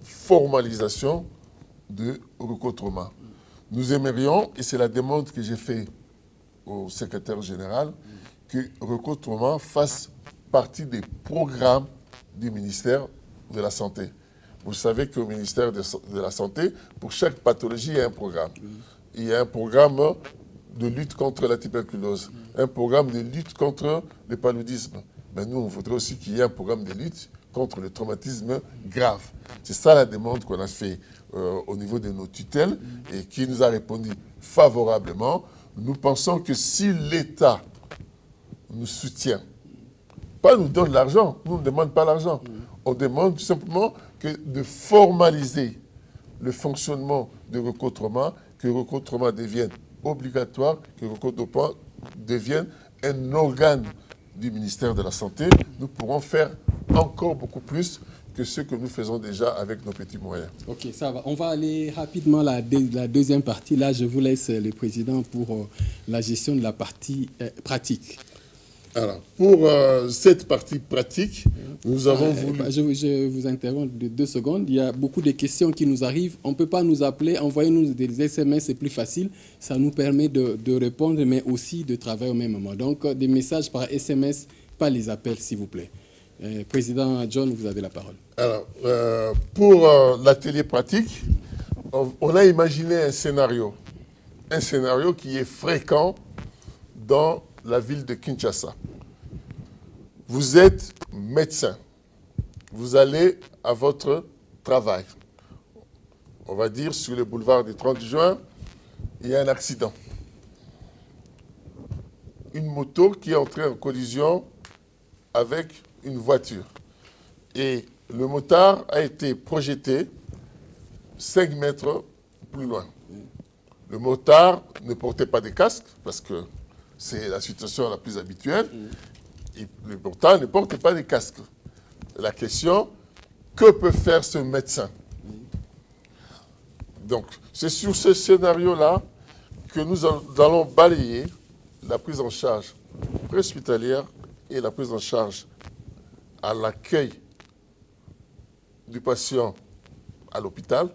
formalisation de recouvrement. Nous aimerions, et c'est la demande que j'ai faite au secrétaire général, que recouvrement fasse partie des programmes du ministère de la Santé. Vous savez qu'au ministère de la Santé, pour chaque pathologie, il y a un programme. Il y a un programme de lutte contre la tuberculose, un programme de lutte contre le paludisme. Mais nous, on voudrait aussi qu'il y ait un programme de lutte contre le traumatisme grave. C'est ça la demande qu'on a fait au niveau de nos tutelles et qui nous a répondu favorablement. Nous pensons que si l'État nous soutient, pas nous donne l'argent, nous ne demandons pas l'argent, on demande tout simplement que de formaliser le fonctionnement du recouvrement, que le recouvrement devienne obligatoire, que le recouvrement devienne un organe du ministère de la Santé. Nous pourrons faire encore beaucoup plus que ce que nous faisons déjà avec nos petits moyens. Ok, ça va. On va aller rapidement à la deuxième partie. Là, je vous laisse le président pour la gestion de la partie pratique. Alors, pour cette partie pratique, nous avons voulu... Je vous interromps de 2 secondes. Il y a beaucoup de questions qui nous arrivent. On ne peut pas nous appeler. Envoyez-nous des SMS, c'est plus facile. Ça nous permet de répondre, mais aussi de travailler au même moment. Donc, des messages par SMS, pas les appels, s'il vous plaît. Président John, vous avez la parole. Alors, pour l'atelier pratique, on a imaginé un scénario qui est fréquent dans la ville de Kinshasa. Vous êtes médecin, vous allez à votre travail. On va dire sur le boulevard du 30 juin, il y a un accident. Une moto qui est entrée en collision avec une voiture. Et le motard a été projeté 5 mètres plus loin. Le motard ne portait pas de casque parce que c'est la situation la plus habituelle. Et le motard ne portait pas de casque. La question, que peut faire ce médecin? Donc, c'est sur ce scénario-là que nous allons balayer la prise en charge préhospitalière et la prise en charge à l'accueil du patient à l'hôpital,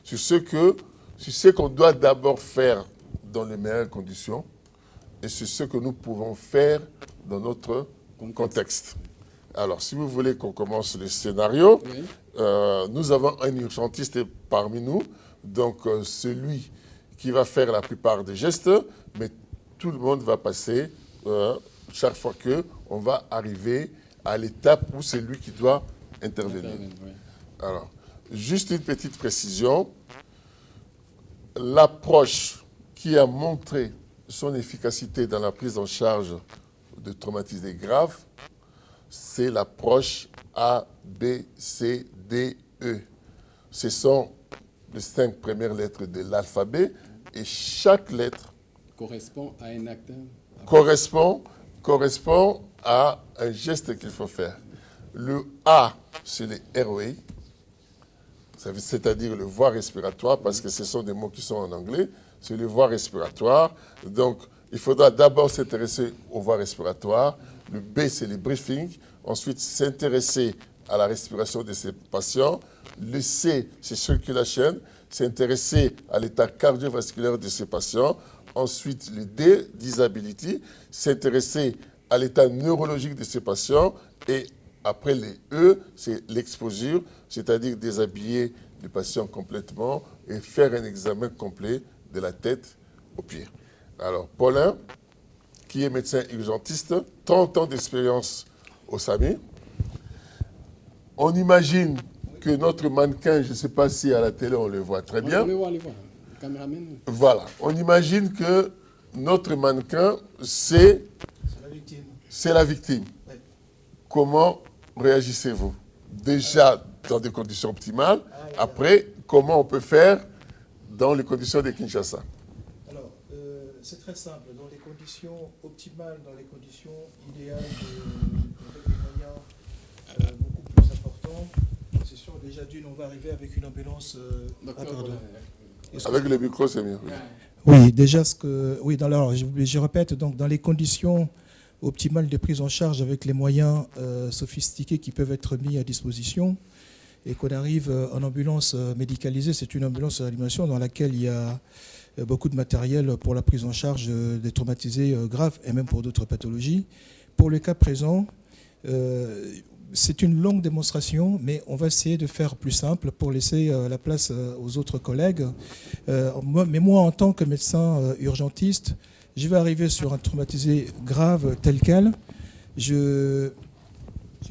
sur ce qu'on doit d'abord faire dans les meilleures conditions et sur ce que nous pouvons faire dans notre contexte. Alors, si vous voulez qu'on commence le scénario, Oui. nous avons un urgentiste parmi nous, donc celui qui va faire la plupart des gestes, mais tout le monde va passer chaque fois qu'on va arriver à l'étape où c'est lui qui doit intervenir. Oui. Alors, juste une petite précision. L'approche qui a montré son efficacité dans la prise en charge de traumatisés graves, c'est l'approche A, B, C, D, E. Ce sont les 5 premières lettres de l'alphabet et chaque lettre Correspond à un acte. correspond à un geste qu'il faut faire. Le A, c'est les airways, c'est-à-dire le voie respiratoire, parce que ce sont des mots qui sont en anglais, c'est le voie respiratoire. Donc, il faudra d'abord s'intéresser aux voies respiratoires. Le B, c'est le briefing. Ensuite, s'intéresser à la respiration de ces patients. Le C, c'est circulation, s'intéresser à l'état cardiovasculaire de ces patients. Ensuite, le D, disability, s'intéresser à l'état neurologique de ces patients. Et après les E, c'est l'exposure, c'est-à-dire déshabiller les patients complètement et faire un examen complet de la tête aux pieds. Alors, Paulin, qui est médecin urgentiste, 30 ans d'expérience au SAMU. On imagine que notre mannequin, je ne sais pas si à la télé on le voit très bien. On le voit, le caméraman. Voilà, on imagine que notre mannequin, c'est la victime. Oui. Comment réagissez-vous? Déjà dans des conditions optimales, après, comment on peut faire dans les conditions de Kinshasa? Alors, c'est très simple. Dans les conditions optimales, dans les conditions idéales, avec des moyens beaucoup plus importants, C'est sûr, déjà d'une, on va arriver avec une ambulance. Avec le micro, c'est mieux. Oui, déjà, je répète, donc, dans les conditions optimales de prise en charge avec les moyens sophistiqués qui peuvent être mis à disposition, et qu'on arrive en ambulance médicalisée, c'est une ambulance à réanimation dans laquelle il y a beaucoup de matériel pour la prise en charge des traumatisés graves et même pour d'autres pathologies. Pour le cas présent, c'est une longue démonstration, mais on va essayer de faire plus simple pour laisser la place aux autres collègues. Mais moi, en tant que médecin urgentiste, je vais arriver sur un traumatisé grave tel quel. Tu me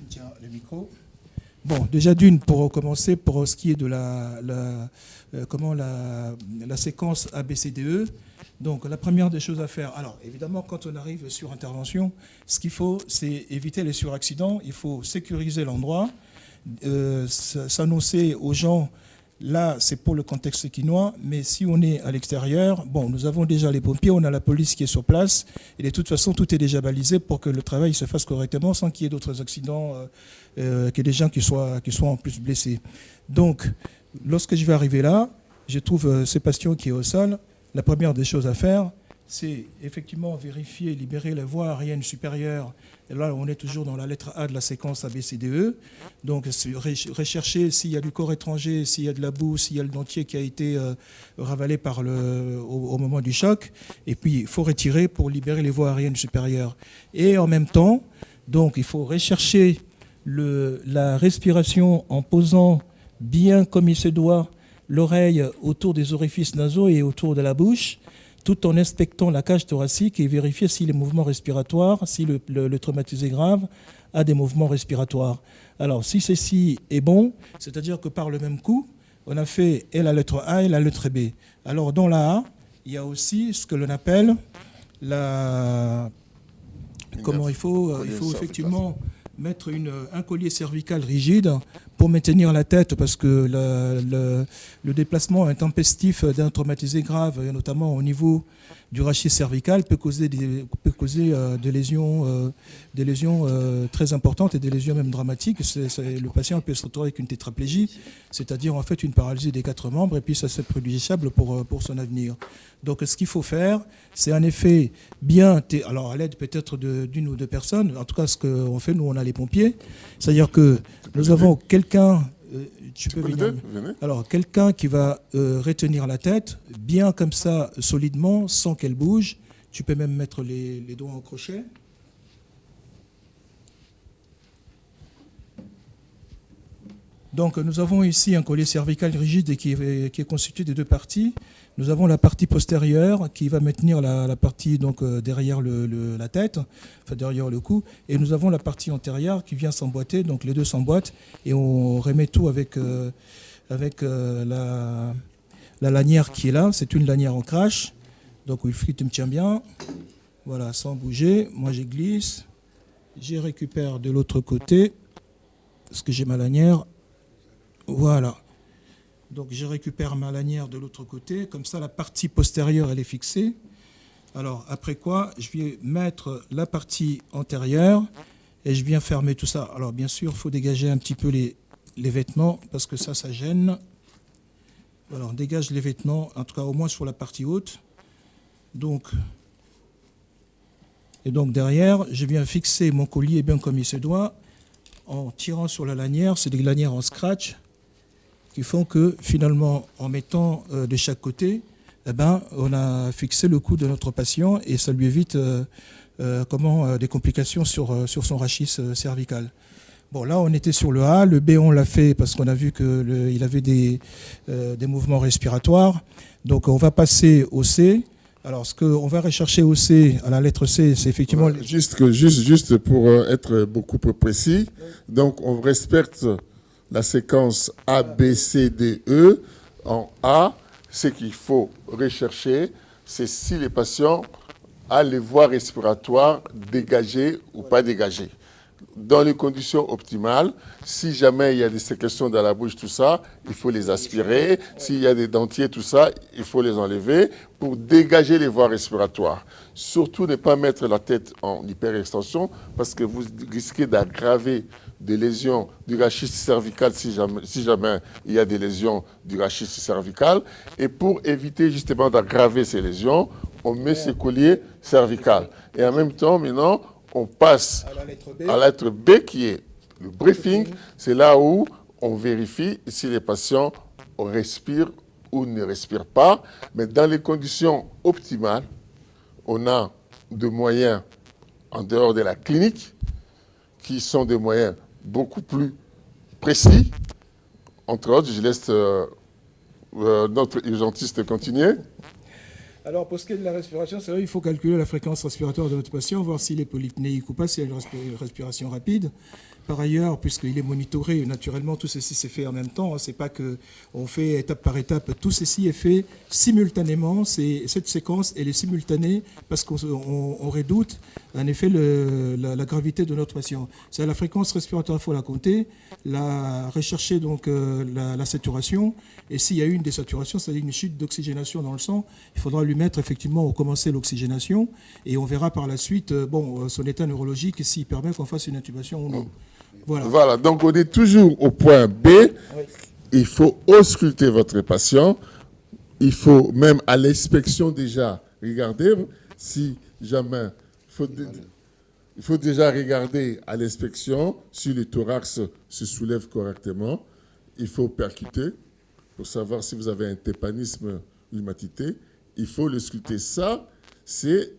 tiens le micro. Bon, déjà d'une, pour commencer, pour ce qui est de la séquence ABCDE, donc la première des choses à faire, alors évidemment quand on arrive sur intervention, ce qu'il faut c'est éviter les suraccidents, il faut sécuriser l'endroit, s'annoncer aux gens, là c'est pour le contexte quinois, mais si on est à l'extérieur, bon nous avons déjà les pompiers, on a la police qui est sur place, et de toute façon tout est déjà balisé pour que le travail se fasse correctement sans qu'il y ait d'autres accidents, qu'il y ait des gens qui soient en plus blessés. Donc lorsque je vais arriver là, je trouve ce patient qui est au sol. La première des choses à faire, c'est effectivement vérifier, libérer la voie aérienne supérieure. Et là, on est toujours dans la lettre A de la séquence ABCDE. Donc, rechercher s'il y a du corps étranger, s'il y a de la boue, s'il y a le dentier qui a été ravalé au moment du choc. Et puis, il faut retirer pour libérer les voies aériennes supérieures. Et en même temps, donc, il faut rechercher la respiration en posant bien comme il se doit l'oreille autour des orifices nasaux et autour de la bouche, tout en inspectant la cage thoracique et vérifier si les mouvements respiratoires, si le traumatisé grave a des mouvements respiratoires. Alors, si ceci est bon, c'est-à-dire que par le même coup, on a fait et la lettre A et la lettre B. Alors, dans la A, il y a aussi ce que l'on appelle il faut effectivement mettre un collier cervical rigide pour maintenir la tête, parce que le déplacement intempestif d'un traumatisé grave, et notamment au niveau du rachis cervical, peut causer des lésions très importantes et des lésions même dramatiques. Le patient peut se retrouver avec une tétraplégie, c'est-à-dire en fait une paralysie des 4 membres, et puis ça c'est préjudiciable pour son avenir. Donc ce qu'il faut faire, c'est en effet alors à l'aide peut-être d'une ou deux personnes, en tout cas ce qu'on fait, nous on a les pompiers, c'est-à-dire que nous avons quelqu'un, alors quelqu'un qui va retenir la tête, bien comme ça, solidement, sans qu'elle bouge. Tu peux même mettre les doigts en crochet. Donc nous avons ici un collier cervical rigide qui est constitué de 2 parties. Nous avons la partie postérieure qui va maintenir la partie donc, derrière la tête, enfin derrière le cou, et nous avons la partie antérieure qui vient s'emboîter, donc les deux s'emboîtent, et on remet tout avec la lanière qui est là. C'est une lanière en crash, donc Wilfried, tu me tiens bien, voilà, sans bouger. Moi je glisse, je récupère de l'autre côté, parce que j'ai ma lanière, voilà. Donc je récupère ma lanière de l'autre côté, comme ça la partie postérieure elle est fixée. Alors après quoi, je vais mettre la partie antérieure et je viens fermer tout ça. Alors bien sûr, il faut dégager un petit peu les vêtements parce que ça gêne. Alors on dégage les vêtements, en tout cas au moins sur la partie haute. Et donc derrière, je viens fixer mon collier bien comme il se doit en tirant sur la lanière. C'est des lanières en scratch qui font que finalement, en mettant de chaque côté, on a fixé le cou de notre patient et ça lui évite des complications sur son rachis cervical. Bon, là, on était sur le A. Le B, on l'a fait parce qu'on a vu qu'il avait des mouvements respiratoires. Donc, on va passer au C. Alors, ce qu'on va rechercher au C, à la lettre C, c'est effectivement... Juste pour être beaucoup plus précis, donc on respecte la séquence A, B, C, D, E. En A, ce qu'il faut rechercher, c'est si les patients ont les voies respiratoires dégagées ou pas dégagées. dans les conditions optimales. Si jamais il y a des sécrétions dans la bouche, tout ça, il faut les aspirer. S'il y a des dentiers, tout ça, il faut les enlever pour dégager les voies respiratoires. Surtout ne pas mettre la tête en hyperextension parce que vous risquez d'aggraver des lésions du rachis cervical si jamais il y a des lésions du rachis cervical. Et pour éviter justement d'aggraver ces lésions, on met ces colliers cervicales. Et en même temps, maintenant, on passe à la lettre B qui est le briefing. C'est là où on vérifie si les patients respirent ou ne respirent pas. Mais dans les conditions optimales, on a des moyens en dehors de la clinique qui sont des moyens beaucoup plus précis. Entre autres, je laisse notre urgentiste continuer. Alors, pour ce qui est de la respiration, c'est vrai, il faut calculer la fréquence respiratoire de notre patient, voir s'il est polypnéique ou pas, s'il a une respiration rapide. Par ailleurs, puisqu'il est monitoré, naturellement, tout ceci s'est fait en même temps. C'est pas qu'on fait étape par étape. Tout ceci est fait simultanément. Cette séquence, elle est simultanée parce qu'on redoute, en effet, la gravité de notre patient. C'est la fréquence respiratoire, il faut la compter, rechercher donc la saturation. Et s'il y a eu une désaturation, c'est-à-dire une chute d'oxygénation dans le sang, il faudra lui mettre effectivement au commencer l'oxygénation et on verra par la suite son état neurologique s'il permet qu'on fasse une intubation ou non. Voilà, donc on est toujours au point B. Oui. Il faut ausculter votre patient. Il faut même à l'inspection déjà regarder si jamais... Il faut déjà regarder à l'inspection si le thorax se soulève correctement. Il faut percuter pour savoir si vous avez un tépanisme, une matité. Il faut l'ausculter. Ça, c'est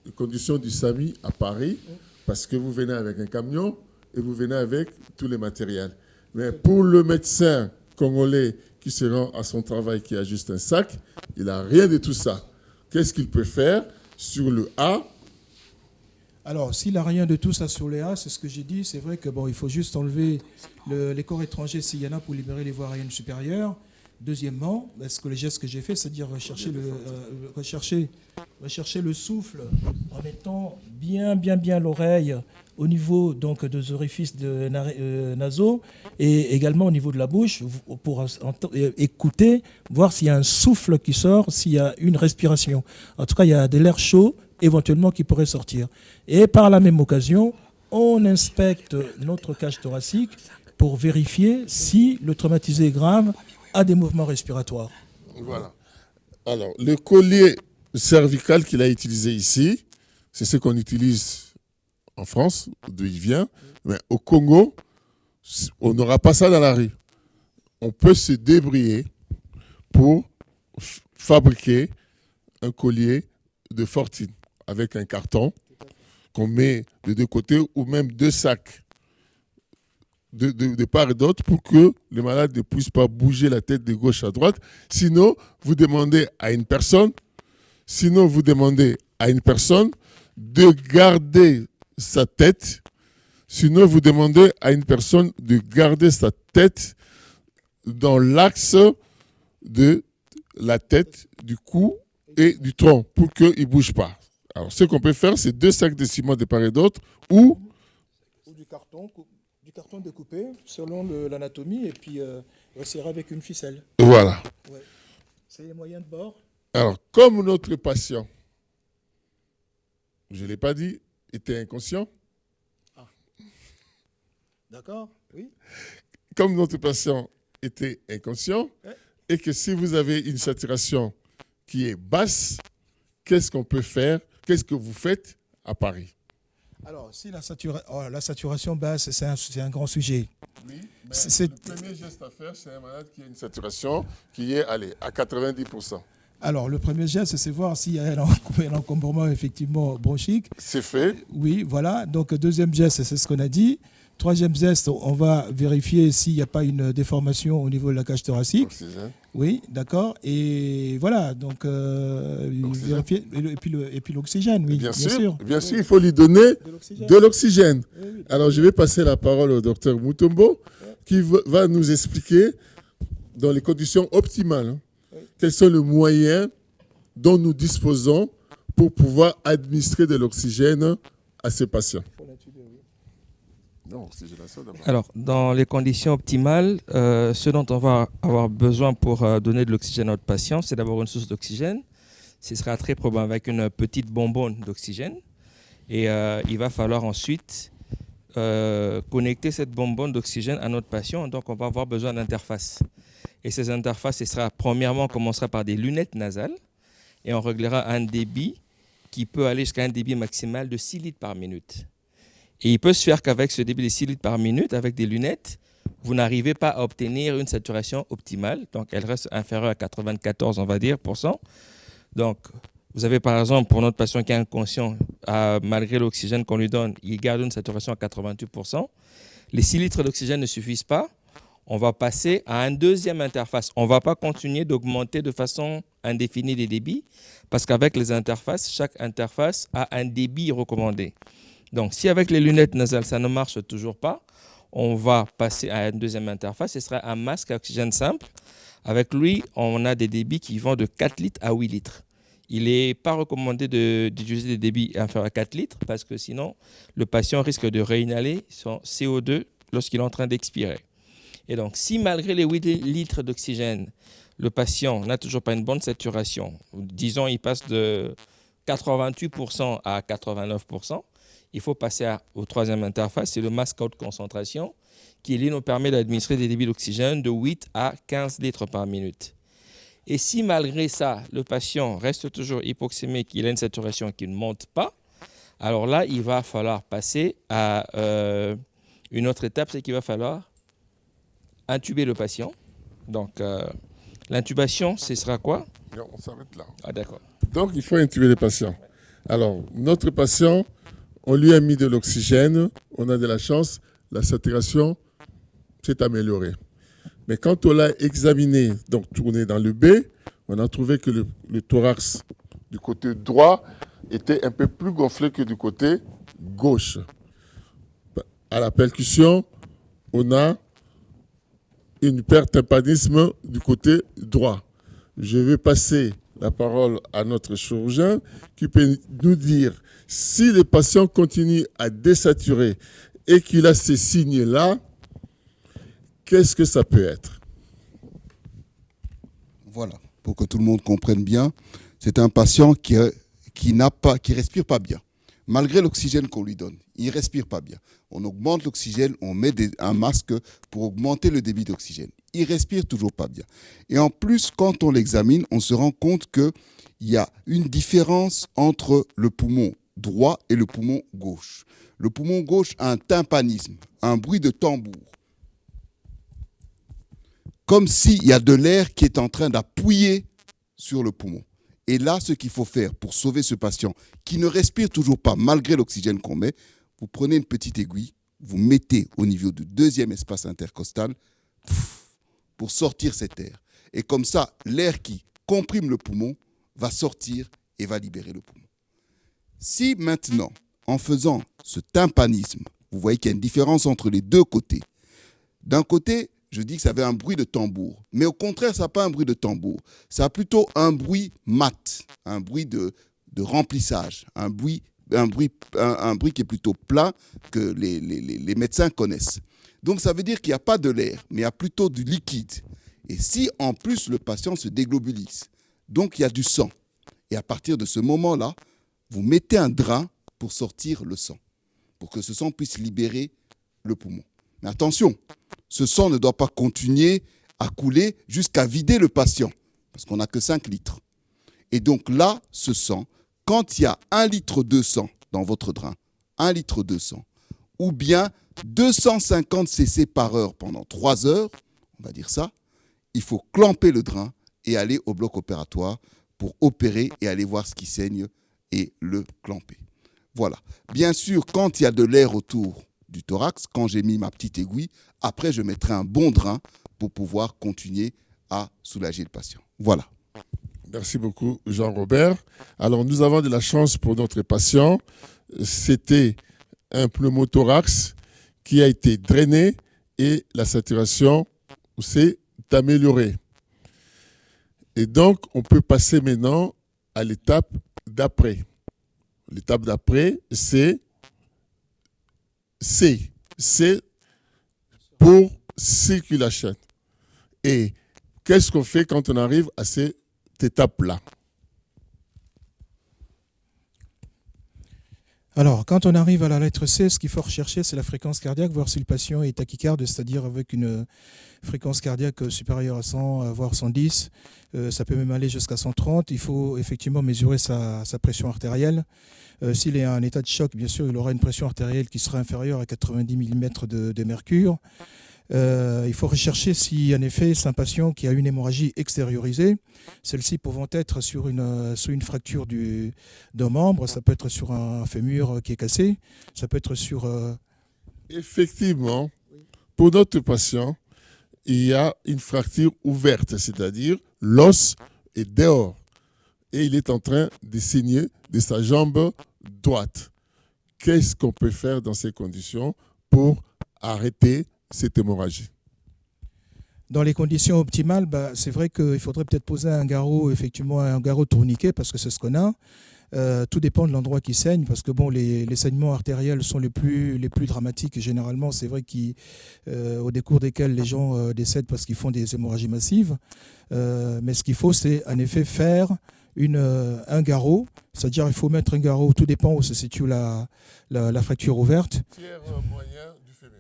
les conditions du SAMI à Paris parce que vous venez avec un camion et vous venez avec tous les matériels. Mais pour le médecin congolais qui se rend à son travail, qui a juste un sac, il n'a rien de tout ça. Qu'est-ce qu'il peut faire sur le A? Alors, s'il n'a rien de tout ça sur les A, c'est ce que j'ai dit. C'est vrai que il faut juste enlever les corps étrangers s'il y en a pour libérer les voies aériennes supérieures. Deuxièmement, le geste que j'ai fait, c'est-à-dire rechercher le souffle en mettant bien l'oreille au niveau donc des orifices nasaux et également au niveau de la bouche pour écouter, voir s'il y a un souffle qui sort, s'il y a une respiration. En tout cas, il y a de l'air chaud éventuellement qui pourrait sortir. Et par la même occasion, on inspecte notre cage thoracique pour vérifier si le traumatisé est grave a des mouvements respiratoires. Voilà. Alors, le collier cervical qu'il a utilisé ici, c'est ce qu'on utilise en France, d'où il vient. Mais au Congo, on n'aura pas ça dans la rue. On peut se débrouiller pour fabriquer un collier de fortune avec un carton qu'on met de deux côtés ou même deux sacs de part et d'autre pour que le malade ne puisse pas bouger la tête de gauche à droite. Sinon, vous demandez à une personne de garder sa tête. Sinon, vous demandez à une personne de garder sa tête dans l'axe de la tête, du cou et du tronc pour qu'il ne bouge pas. Alors, ce qu'on peut faire, c'est deux sacs de ciment de part et d'autre ou du carton découpé selon l'anatomie et puis resserré avec une ficelle. Voilà. Ouais. C'est les moyens de bord. Alors, comme notre patient, je ne l'ai pas dit, était inconscient. Ah. D'accord, oui. Comme notre patient était inconscient, et que si vous avez une saturation qui est basse, qu'est-ce qu'on peut faire? Qu'est-ce que vous faites à Paris? Alors, si la saturation basse, c'est un grand sujet. Oui, mais le premier geste à faire, c'est un malade qui a une saturation qui est à 90%. Alors, le premier geste, c'est voir s'il y a un encombrement effectivement bronchique. C'est fait. Oui, voilà. Donc, deuxième geste, c'est ce qu'on a dit. Troisième geste, on va vérifier s'il n'y a pas une déformation au niveau de la cage thoracique. Oxygène. Oui, d'accord. Et voilà, donc vérifier. Et puis l'oxygène, oui. Bien sûr, il faut lui donner de l'oxygène. Oui. Alors, je vais passer la parole au docteur Mutombo, qui va nous expliquer, dans les conditions optimales, quels sont les moyens dont nous disposons pour pouvoir administrer de l'oxygène à ces patients. Non, oxygénation d'abord. Alors, dans les conditions optimales, ce dont on va avoir besoin pour donner de l'oxygène à notre patient, c'est d'avoir une source d'oxygène. Ce sera très probable avec une petite bonbonne d'oxygène. Et il va falloir ensuite connecter cette bonbonne d'oxygène à notre patient. Donc, on va avoir besoin d'interfaces. Et ces interfaces, premièrement, on commencera par des lunettes nasales. Et on réglera un débit qui peut aller jusqu'à un débit maximal de 6 litres par minute. Et il peut se faire qu'avec ce débit de 6 litres par minute, avec des lunettes, vous n'arrivez pas à obtenir une saturation optimale. Donc, elle reste inférieure à 94, on va dire, %. Donc, vous avez par exemple, pour notre patient qui est inconscient, malgré l'oxygène qu'on lui donne, il garde une saturation à 88%. Les 6 litres d'oxygène ne suffisent pas. On va passer à une deuxième interface. On ne va pas continuer d'augmenter de façon indéfinie les débits, parce qu'avec les interfaces, chaque interface a un débit recommandé. Donc, si avec les lunettes nasales, ça ne marche toujours pas, on va passer à une deuxième interface. Ce sera un masque à oxygène simple. Avec lui, on a des débits qui vont de 4 litres à 8 litres. Il n'est pas recommandé d'utiliser des débits inférieurs à 4 litres parce que sinon, le patient risque de réinhaler son CO2 lorsqu'il est en train d'expirer. Et donc, si malgré les 8 litres d'oxygène, le patient n'a toujours pas une bonne saturation, disons il passe de 88% à 89%, il faut passer au troisième interface, c'est le masque à haute concentration, qui lui nous permet d'administrer des débits d'oxygène de 8 à 15 litres par minute. Et si malgré ça, le patient reste toujours hypoxémique, il a une saturation qui ne monte pas, alors là, il va falloir passer à une autre étape, c'est qu'il va falloir intuber le patient. Donc, l'intubation, ce sera quoi? Non, on s'arrête là. Ah, d'accord. Donc, il faut intuber les patients. Alors, notre patient, on lui a mis de l'oxygène, on a de la chance, la saturation s'est améliorée. Mais quand on l'a examiné, donc tourné dans le B, on a trouvé que le thorax du côté droit était un peu plus gonflé que du côté gauche. À la percussion, on a une hypertympanisme du côté droit. Je vais passer la parole à notre chirurgien qui peut nous dire si le patient continue à désaturer et qu'il a ces signes-là, qu'est-ce que ça peut être? Voilà, pour que tout le monde comprenne bien, c'est un patient qui respire pas bien. Malgré l'oxygène qu'on lui donne, il ne respire pas bien. On augmente l'oxygène, on met un masque pour augmenter le débit d'oxygène. Il respire toujours pas bien. Et en plus, quand on l'examine, on se rend compte qu'il y a une différence entre le poumon droit et le poumon gauche. Le poumon gauche a un tympanisme, un bruit de tambour. Comme s'il y a de l'air qui est en train d'appuyer sur le poumon. Et là, ce qu'il faut faire pour sauver ce patient qui ne respire toujours pas malgré l'oxygène qu'on met, vous prenez une petite aiguille, vous mettez au niveau du deuxième espace intercostal pour sortir cet air. Et comme ça, l'air qui comprime le poumon va sortir et va libérer le poumon. Si maintenant, en faisant ce tympanisme, vous voyez qu'il y a une différence entre les deux côtés. D'un côté, je dis que ça avait un bruit de tambour. Mais au contraire, ça n'a pas un bruit de tambour. Ça a plutôt un bruit mat, un bruit de remplissage, un bruit qui est plutôt plat que les médecins connaissent. Donc ça veut dire qu'il n'y a pas de l'air, mais il y a plutôt du liquide. Et si en plus le patient se déglobulise, donc il y a du sang. Et à partir de ce moment-là, vous mettez un drap pour sortir le sang, pour que ce sang puisse libérer le poumon. Mais attention, ce sang ne doit pas continuer à couler jusqu'à vider le patient, parce qu'on n'a que 5 litres. Et donc là, ce sang, quand il y a 1 litre de sang dans votre drain, 1 litre de sang, ou bien 250 cc par heure pendant 3 heures, on va dire ça, il faut clamper le drain et aller au bloc opératoire pour opérer et aller voir ce qui saigne et le clamper. Voilà. Bien sûr, quand il y a de l'air autour du thorax, quand j'ai mis ma petite aiguille, après je mettrai un bon drain pour pouvoir continuer à soulager le patient. Voilà. Merci beaucoup, Jean-Robert. Alors, nous avons de la chance pour notre patient. C'était un pneumothorax qui a été drainé et la saturation s'est améliorée. Et donc, on peut passer maintenant à l'étape d'après. L'étape d'après, c'est C. c'est pour circulation. Et qu'est-ce qu'on fait quand on arrive à cette étape-là? Alors, quand on arrive à la lettre C, ce qu'il faut rechercher, c'est la fréquence cardiaque, voir si le patient est tachycarde, c'est-à-dire avec une fréquence cardiaque supérieure à 100, voire 110. Ça peut même aller jusqu'à 130. Il faut effectivement mesurer sa pression artérielle. S'il est en état de choc, bien sûr, il aura une pression artérielle qui sera inférieure à 90 mm de mercure. Il faut rechercher si, en effet, c'est un patient qui a une hémorragie extériorisée, celle-ci pouvant être sur une fracture d'un membre, ça peut être sur un fémur qui est cassé, ça peut être sur... Effectivement, pour notre patient, il y a une fracture ouverte, c'est-à-dire l'os est dehors et il est en train de saigner de sa jambe droite. Qu'est-ce qu'on peut faire dans ces conditions pour arrêter cette hémorragie? Dans les conditions optimales, c'est vrai qu'il faudrait peut-être poser un garrot, effectivement un garrot tourniquet, parce que c'est ce qu'on a. Tout dépend de l'endroit qui saigne, parce que bon, les saignements artériels sont les plus dramatiques. Et généralement, c'est vrai qu'au décours desquels les gens décèdent parce qu'ils font des hémorragies massives. Mais ce qu'il faut, c'est en effet faire un garrot. C'est-à-dire qu'il faut mettre un garrot, tout dépend où se situe la fracture ouverte. Tiers moyen du fémur.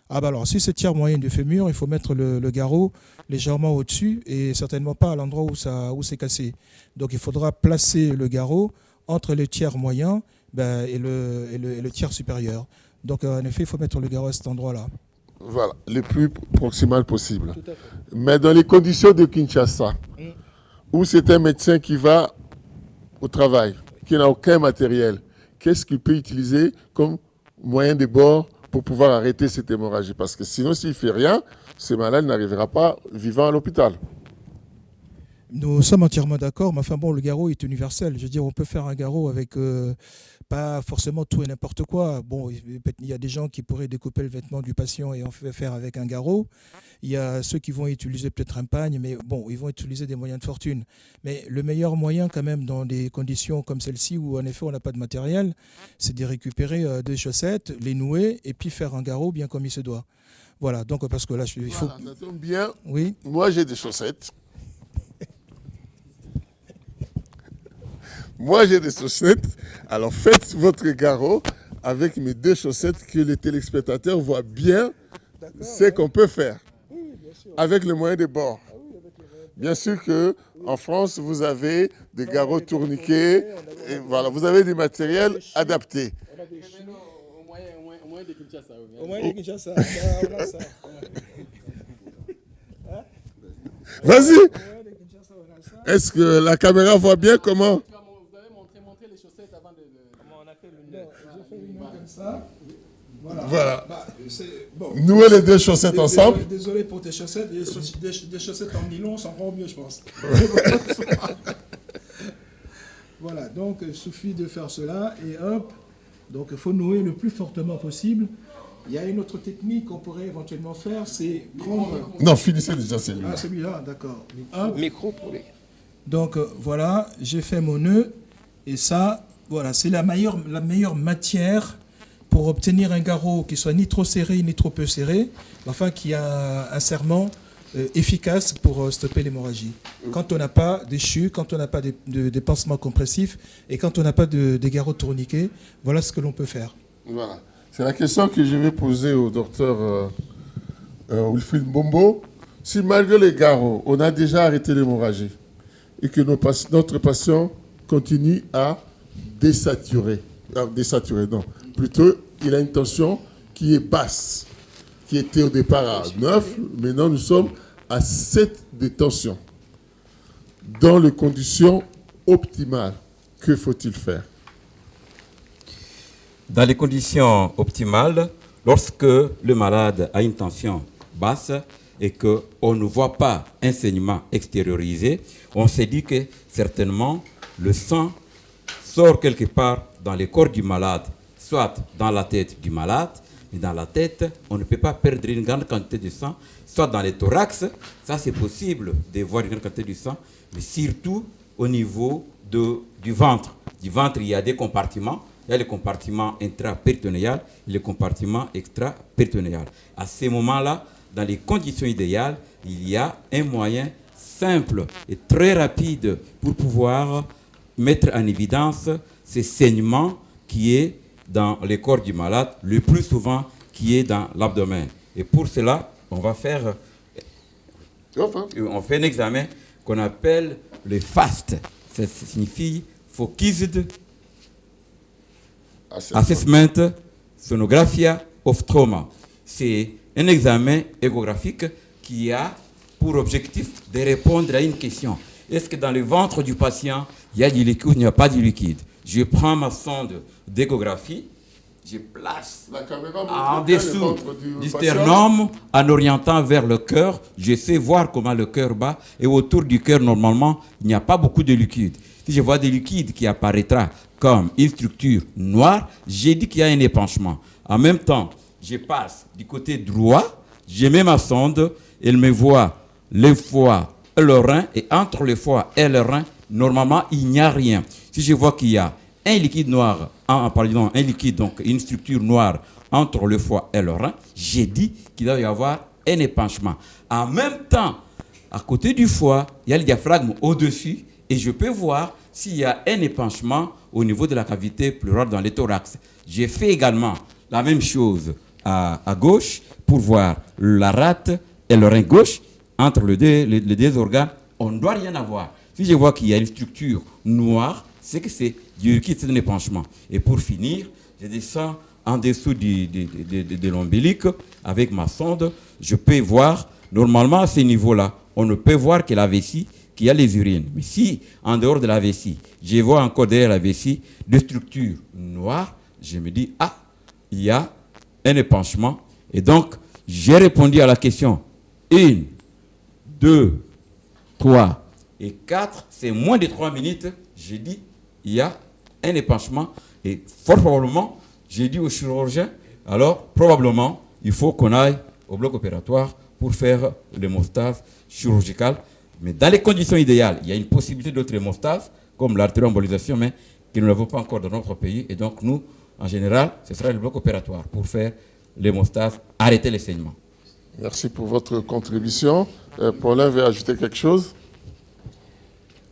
Alors, si c'est tiers moyen du fémur, il faut mettre le garrot légèrement au-dessus et certainement pas à l'endroit où c'est cassé. Donc, il faudra placer le garrot entre le tiers moyen et le tiers supérieur. Donc, en effet, il faut mettre le garrot à cet endroit-là. Voilà, le plus proximal possible. Tout à fait. Mais dans les conditions de Kinshasa, où c'est un médecin qui va au travail, qui n'a aucun matériel, qu'est-ce qu'il peut utiliser comme moyen de bord pour pouvoir arrêter cette hémorragie? Parce que sinon, s'il ne fait rien, ce malade n'arrivera pas vivant à l'hôpital. Nous sommes entièrement d'accord, mais enfin bon, le garrot est universel. Je veux dire, on peut faire un garrot avec pas forcément tout et n'importe quoi. Bon, il y a des gens qui pourraient découper le vêtement du patient et en faire avec un garrot. Il y a ceux qui vont utiliser peut-être un pagne, mais bon, ils vont utiliser des moyens de fortune. Mais le meilleur moyen quand même dans des conditions comme celle-ci où en effet on n'a pas de matériel, c'est de récupérer des chaussettes, les nouer et puis faire un garrot bien comme il se doit. Voilà, donc parce que là, il faut... Voilà, ça tombe bien. Oui. Moi, j'ai des chaussettes. Moi, j'ai des chaussettes. Alors, faites votre garrot avec mes deux chaussettes que les téléspectateurs voient bien ce qu'on peut faire avec le moyen de bord. Bien sûr qu'en France, vous avez des garrots tourniquets. Et voilà, vous avez du matériel adapté. Au moins de Kinshasa. Au moins de Kinshasa. Vas-y. Est-ce que la caméra voit bien comment? Vous avez montré les chaussettes avant de... Comment on appelle une... J'ai fait une main comme ça. Voilà. Bon. Nouez les deux chaussettes ensemble. Désolé pour tes chaussettes. Des chaussettes en nylon, ça rend mieux, je pense. Voilà, donc il suffit de faire cela et hop. Donc il faut nouer le plus fortement possible. Il y a une autre technique qu'on pourrait éventuellement faire, c'est prendre... Non, finissez déjà celui-là. Ah, celui-là, d'accord. Micro pour lui. Donc voilà, j'ai fait mon nœud. Et ça, voilà, c'est la meilleure matière pour obtenir un garrot qui soit ni trop serré ni trop peu serré, enfin qui a un serrement efficace pour stopper l'hémorragie. Quand on n'a pas des CHU, quand on n'a pas de pansements compressifs et quand on n'a pas de garrots tourniquets, voilà ce que l'on peut faire. Voilà. C'est la question que je vais poser au docteur Wilfried Mbombo. Si malgré les garrots, on a déjà arrêté l'hémorragie et que notre patient continue à désaturer, non, plutôt il a une tension qui est basse, qui était au départ à 9, maintenant nous sommes à 7 de tension. Dans les conditions optimales, que faut-il faire? Dans les conditions optimales, lorsque le malade a une tension basse et qu'on ne voit pas un saignement extériorisé, on s'est dit que certainement le sang sort quelque part dans le corps du malade, soit dans la tête du malade, mais dans la tête, on ne peut pas perdre une grande quantité de sang, soit dans le thorax, ça c'est possible de voir une grande quantité de sang, mais surtout au niveau du ventre. Du ventre, il y a des compartiments. Il il y a le compartiment intra-péritonéal et le compartiment extra-péritonéal. À ces moments-là, dans les conditions idéales, il y a un moyen simple et très rapide pour pouvoir mettre en évidence ces saignements qui est dans le corps du malade, le plus souvent qui est dans l'abdomen. Et pour cela, on va faire on fait un examen qu'on appelle le FAST. Ça signifie Focused Assessment Sonographia of Trauma. C'est un examen échographique qui a pour objectif de répondre à une question. Est-ce que dans le ventre du patient, il y a du liquide ou il n'y a pas du liquide? Je prends ma sonde d'échographie, je place en dessous du sternum en orientant vers le cœur. Je sais voir comment le cœur bat et autour du cœur, normalement, il n'y a pas beaucoup de liquide. Si je vois des liquides qui apparaîtra comme une structure noire, j'ai dit qu'il y a un épanchement. En même temps, je passe du côté droit, je mets ma sonde, elle me voit le foie et le rein, et entre le foie et le rein, normalement, il n'y a rien. Si je vois qu'il y a un liquide noir, donc une structure noire entre le foie et le rein, j'ai dit qu'il doit y avoir un épanchement. En même temps, à côté du foie, il y a le diaphragme au-dessus, et je peux voir s'il y a un épanchement au niveau de la cavité pleurale dans le thorax. J'ai fait également la même chose à gauche pour voir la rate et le rein gauche. Entre les deux organes, on ne doit rien avoir. Si je vois qu'il y a une structure noire, c'est que c'est du liquide, c'est un épanchement. Et pour finir, je descends en dessous de l'ombilique avec ma sonde. Je peux voir, normalement à ce niveau-là, on ne peut voir que la vessie, qu'il y a les urines. Mais si, en dehors de la vessie, je vois encore derrière la vessie des structures noires, je me dis, ah, il y a un épanchement. Et donc, j'ai répondu à la question 1, 2, 3 et 4. C'est moins de 3 minutes. J'ai dit, il y a un épanchement. Et fort probablement, j'ai dit au chirurgien, alors probablement, il faut qu'on aille au bloc opératoire pour faire l'hémostase chirurgicale. Mais dans les conditions idéales, il y a une possibilité d'autres hémostases, comme l'artérioembolisation, mais que nous n'avons pas encore dans notre pays. Et donc, nous, en général, ce sera le bloc opératoire pour faire l'hémostase, arrêter les saignements. Merci pour votre contribution. Paulin veut ajouter quelque chose?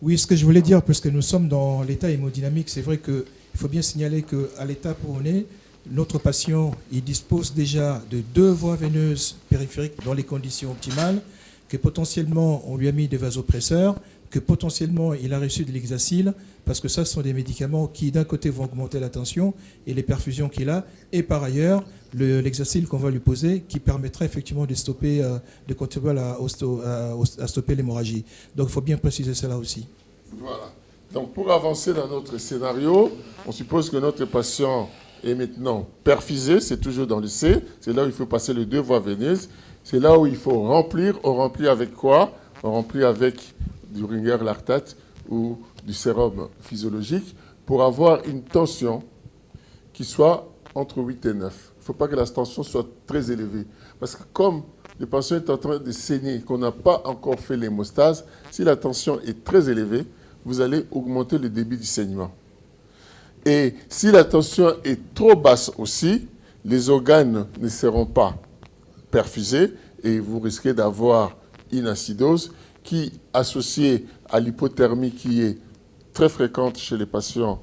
Oui, ce que je voulais dire, puisque nous sommes dans l'état hémodynamique, c'est vrai qu'il faut bien signaler qu'à l'état où on est, notre patient il dispose déjà de 2 voies veineuses périphériques dans les conditions optimales, que potentiellement on lui a mis des vasopresseurs, que potentiellement il a reçu de l'hexacyle, parce que ça ce sont des médicaments qui d'un côté vont augmenter la tension et les perfusions qu'il a, et par ailleurs l'hexacyle qu'on va lui poser qui permettra effectivement de stopper, de contribuer à stopper l'hémorragie. Donc il faut bien préciser cela aussi. Voilà. Donc pour avancer dans notre scénario, on suppose que notre patient est maintenant perfusé, c'est toujours dans le C, c'est là où il faut passer les 2 voies veineuses. C'est là où il faut remplir. On remplit avec quoi? On remplit avec du Ringer lactate ou du sérum physiologique pour avoir une tension qui soit entre 8 et 9. Il ne faut pas que la tension soit très élevée. Parce que comme le patient est en train de saigner, qu'on n'a pas encore fait l'hémostase, si la tension est très élevée, vous allez augmenter le débit du saignement. Et si la tension est trop basse aussi, les organes ne seront pas perfusés et vous risquez d'avoir une acidose qui, associée à l'hypothermie qui est très fréquente chez les patients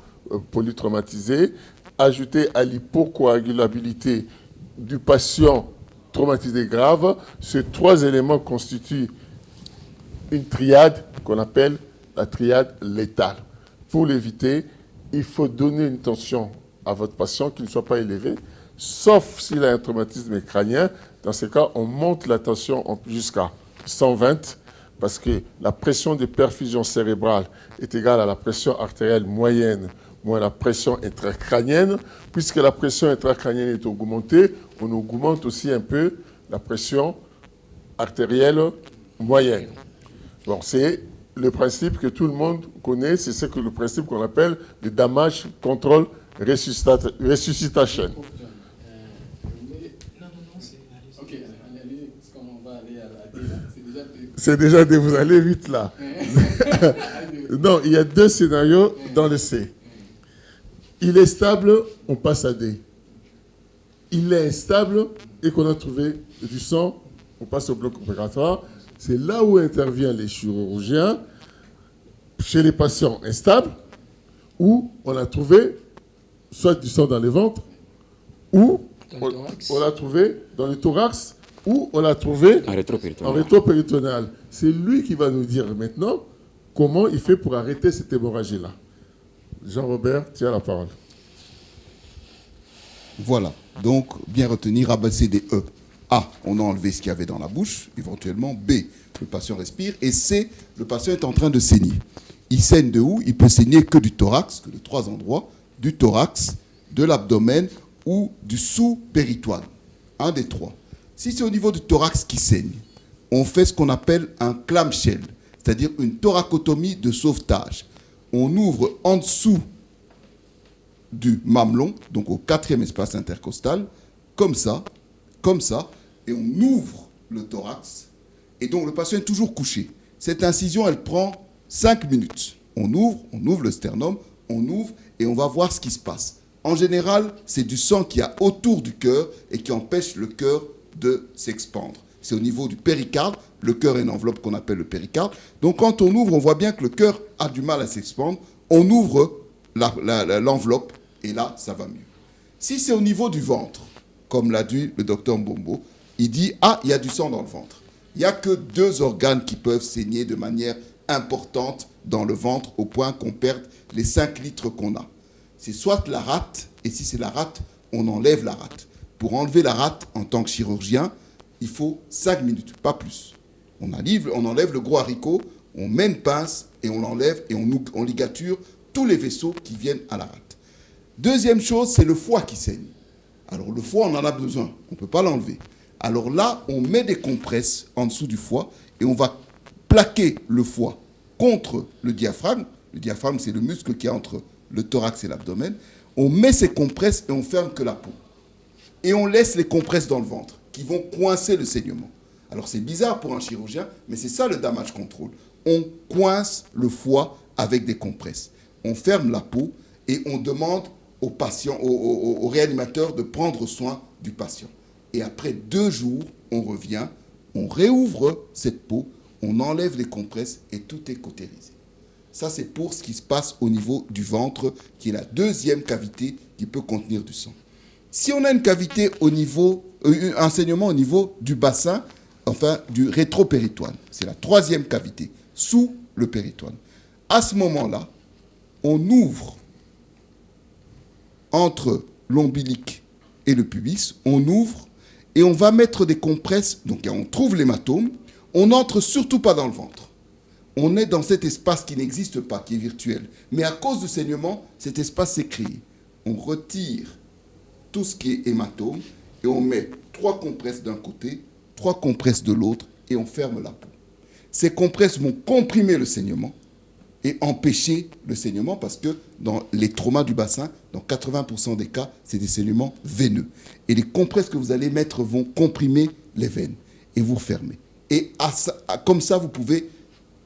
polytraumatisés, ajoutée à l'hypocoagulabilité du patient traumatisé grave, ces 3 éléments constituent une triade qu'on appelle la triade létale. Pour l'éviter, il faut donner une tension à votre patient qui ne soit pas élevée, sauf s'il a un traumatisme crânien. Dans ce cas, on monte la tension jusqu'à 120 parce que la pression de perfusion cérébrale est égale à la pression artérielle moyenne moins la pression intracrânienne. Puisque la pression intracrânienne est augmentée, on augmente aussi un peu la pression artérielle moyenne. Bon, c'est le principe que tout le monde connaît, c'est le principe qu'on appelle le damage control resuscitation. C'est déjà vous allez vite là. Non, il y a 2 scénarios dans le C. Il est stable, on passe à D. Il est instable et qu'on a trouvé du sang, on passe au bloc opératoire. C'est là où interviennent les chirurgiens, chez les patients instables, où on a trouvé soit du sang dans le ventre, ou on l'a trouvé dans le thorax, ou on l'a trouvé en rétropéritonéal. C'est lui qui va nous dire maintenant comment il fait pour arrêter cette hémorragie-là. Jean-Robert, tu as la parole. Voilà, donc bien retenir A, B, C, D, E. A, on a enlevé ce qu'il y avait dans la bouche, éventuellement. B, le patient respire. Et C, le patient est en train de saigner. Il saigne de où? Il peut saigner que du thorax, que de 3 endroits, du thorax, de l'abdomen ou du sous-péritoine. Un des 3. Si c'est au niveau du thorax qui saigne, on fait ce qu'on appelle un clamshell, c'est-à-dire une thoracotomie de sauvetage. On ouvre en dessous du mamelon, donc au 4e espace intercostal, comme ça, et on ouvre le thorax, et donc le patient est toujours couché. Cette incision, elle prend 5 minutes. On ouvre le sternum, on ouvre, et on va voir ce qui se passe. En général, c'est du sang qui a autour du cœur et qui empêche le cœur de s'expandre. C'est au niveau du péricarde. Le cœur est une enveloppe qu'on appelle le péricarde. Donc quand on ouvre, on voit bien que le cœur a du mal à s'expandre. On ouvre l'enveloppe et là, ça va mieux. Si c'est au niveau du ventre, comme l'a dit le docteur Mbombo, il dit « Ah, il y a du sang dans le ventre ». Il n'y a que 2 organes qui peuvent saigner de manière importante dans le ventre au point qu'on perde les 5 litres qu'on a. C'est soit la rate, et si c'est la rate, on enlève la rate. Pour enlever la rate, en tant que chirurgien, il faut 5 minutes, pas plus. On enlève le gros haricot, on met une pince et on l'enlève et on ligature tous les vaisseaux qui viennent à la rate. Deuxième chose, c'est le foie qui saigne. Alors le foie, on en a besoin, on ne peut pas l'enlever. Alors là, on met des compresses en dessous du foie et on va plaquer le foie contre le diaphragme. Le diaphragme, c'est le muscle qui est entre le thorax et l'abdomen. On met ces compresses et on ferme que la peau. Et on laisse les compresses dans le ventre qui vont coincer le saignement. Alors c'est bizarre pour un chirurgien, mais c'est ça le damage control. On coince le foie avec des compresses. On ferme la peau et on demande au patient, au réanimateur de prendre soin du patient. Et après 2 jours, on revient, on réouvre cette peau, on enlève les compresses et tout est cautérisé. Ça, c'est pour ce qui se passe au niveau du ventre, qui est la 2e cavité qui peut contenir du sang. Si on a une cavité au niveau, un saignement au niveau du bassin, enfin du rétropéritoine, c'est la 3e cavité, sous le péritoine. À ce moment-là, on ouvre entre l'ombilic et le pubis, on ouvre et on va mettre des compresses, donc on trouve l'hématome, on n'entre surtout pas dans le ventre. On est dans cet espace qui n'existe pas, qui est virtuel. Mais à cause du saignement, cet espace s'est créé. On retire tout ce qui est hématome et on met 3 compresses d'un côté, 3 compresses de l'autre et on ferme la peau. Ces compresses vont comprimer le saignement et empêcher le saignement parce que dans les traumas du bassin, dans 80% des cas, c'est des saignements veineux. Et les compresses que vous allez mettre vont comprimer les veines et vous fermez. Et comme ça, vous pouvez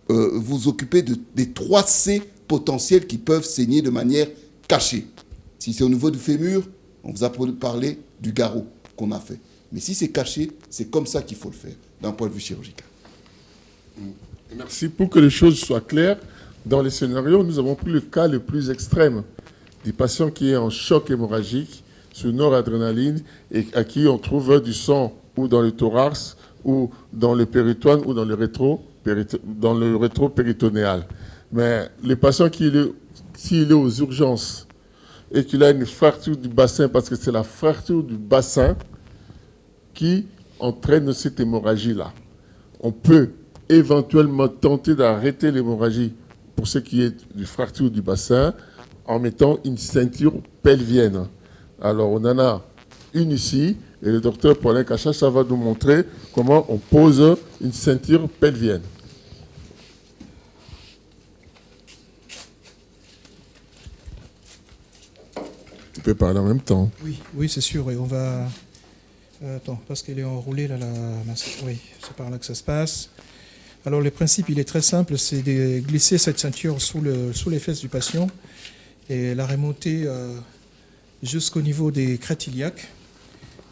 vous occuper des 3 C potentiels qui peuvent saigner de manière cachée. Si c'est au niveau du fémur, on vous a parlé du garrot qu'on a fait. Mais si c'est caché, c'est comme ça qu'il faut le faire, d'un point de vue chirurgical. Merci. Pour que les choses soient claires, dans les scénarios, nous avons pris le cas le plus extrême du patient qui est en choc hémorragique sous noradrénaline et à qui on trouve du sang ou dans le thorax ou dans le péritoine ou dans le rétropéritonéal. Mais le patient s'il est aux urgences et qu'il a une fracture du bassin, parce que c'est la fracture du bassin qui entraîne cette hémorragie-là, on peut éventuellement tenter d'arrêter l'hémorragie pour ce qui est du fracture du bassin en mettant une ceinture pelvienne. Alors on en a une ici et le docteur Paulin Cachacha va nous montrer comment on pose une ceinture pelvienne. Tu peux parler en même temps. Oui, c'est sûr. Et on va... Attends, parce qu'elle est enroulée là. Oui, c'est par là que ça se passe. Alors le principe, il est très simple, c'est de glisser cette ceinture sous les fesses du patient et la remonter jusqu'au niveau des crêtes iliaques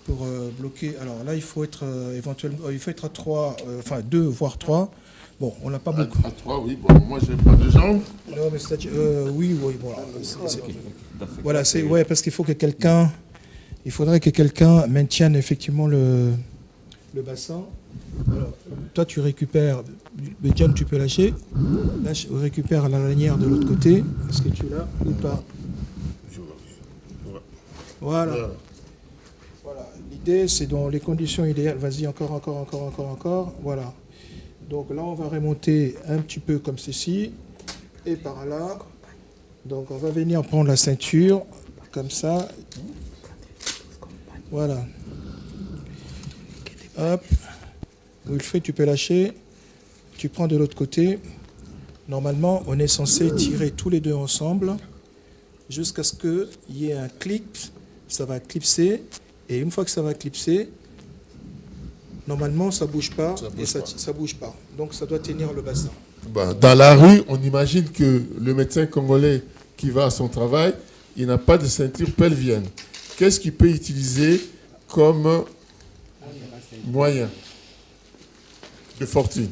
pour bloquer. Alors là, il faut être éventuellement, il faut être à 3, enfin 2 voire 3. Bon, on n'a pas beaucoup. À 3, oui. Bon, moi, je n'ai pas de jambes. Non, mais oui, voilà. Voilà, c'est ouais, parce qu'il faut que quelqu'un, il faudrait que quelqu'un maintienne effectivement le bassin. Alors, toi, tu récupères, John, tu peux lâcher. Là, je récupère la lanière de l'autre côté. Est-ce que tu l'as ou pas? Voilà. Voilà. L'idée, c'est dans les conditions idéales. Vas-y, encore. Voilà. Donc là, on va remonter un petit peu comme ceci. Et par là. Donc, on va venir prendre la ceinture. Comme ça. Voilà. Hop. Wilfried, tu peux lâcher. Tu prends de l'autre côté. Normalement, on est censé tirer tous les deux ensemble jusqu'à ce qu'il y ait un clip. Ça va clipser. Et une fois que ça va clipser, normalement, ça ne bouge pas. Ça bouge pas. Donc, ça doit tenir le bassin. Dans la rue, on imagine que le médecin congolais qui va à son travail, il n'a pas de ceinture pelvienne. Qu'est-ce qu'il peut utiliser comme moyen de fortune?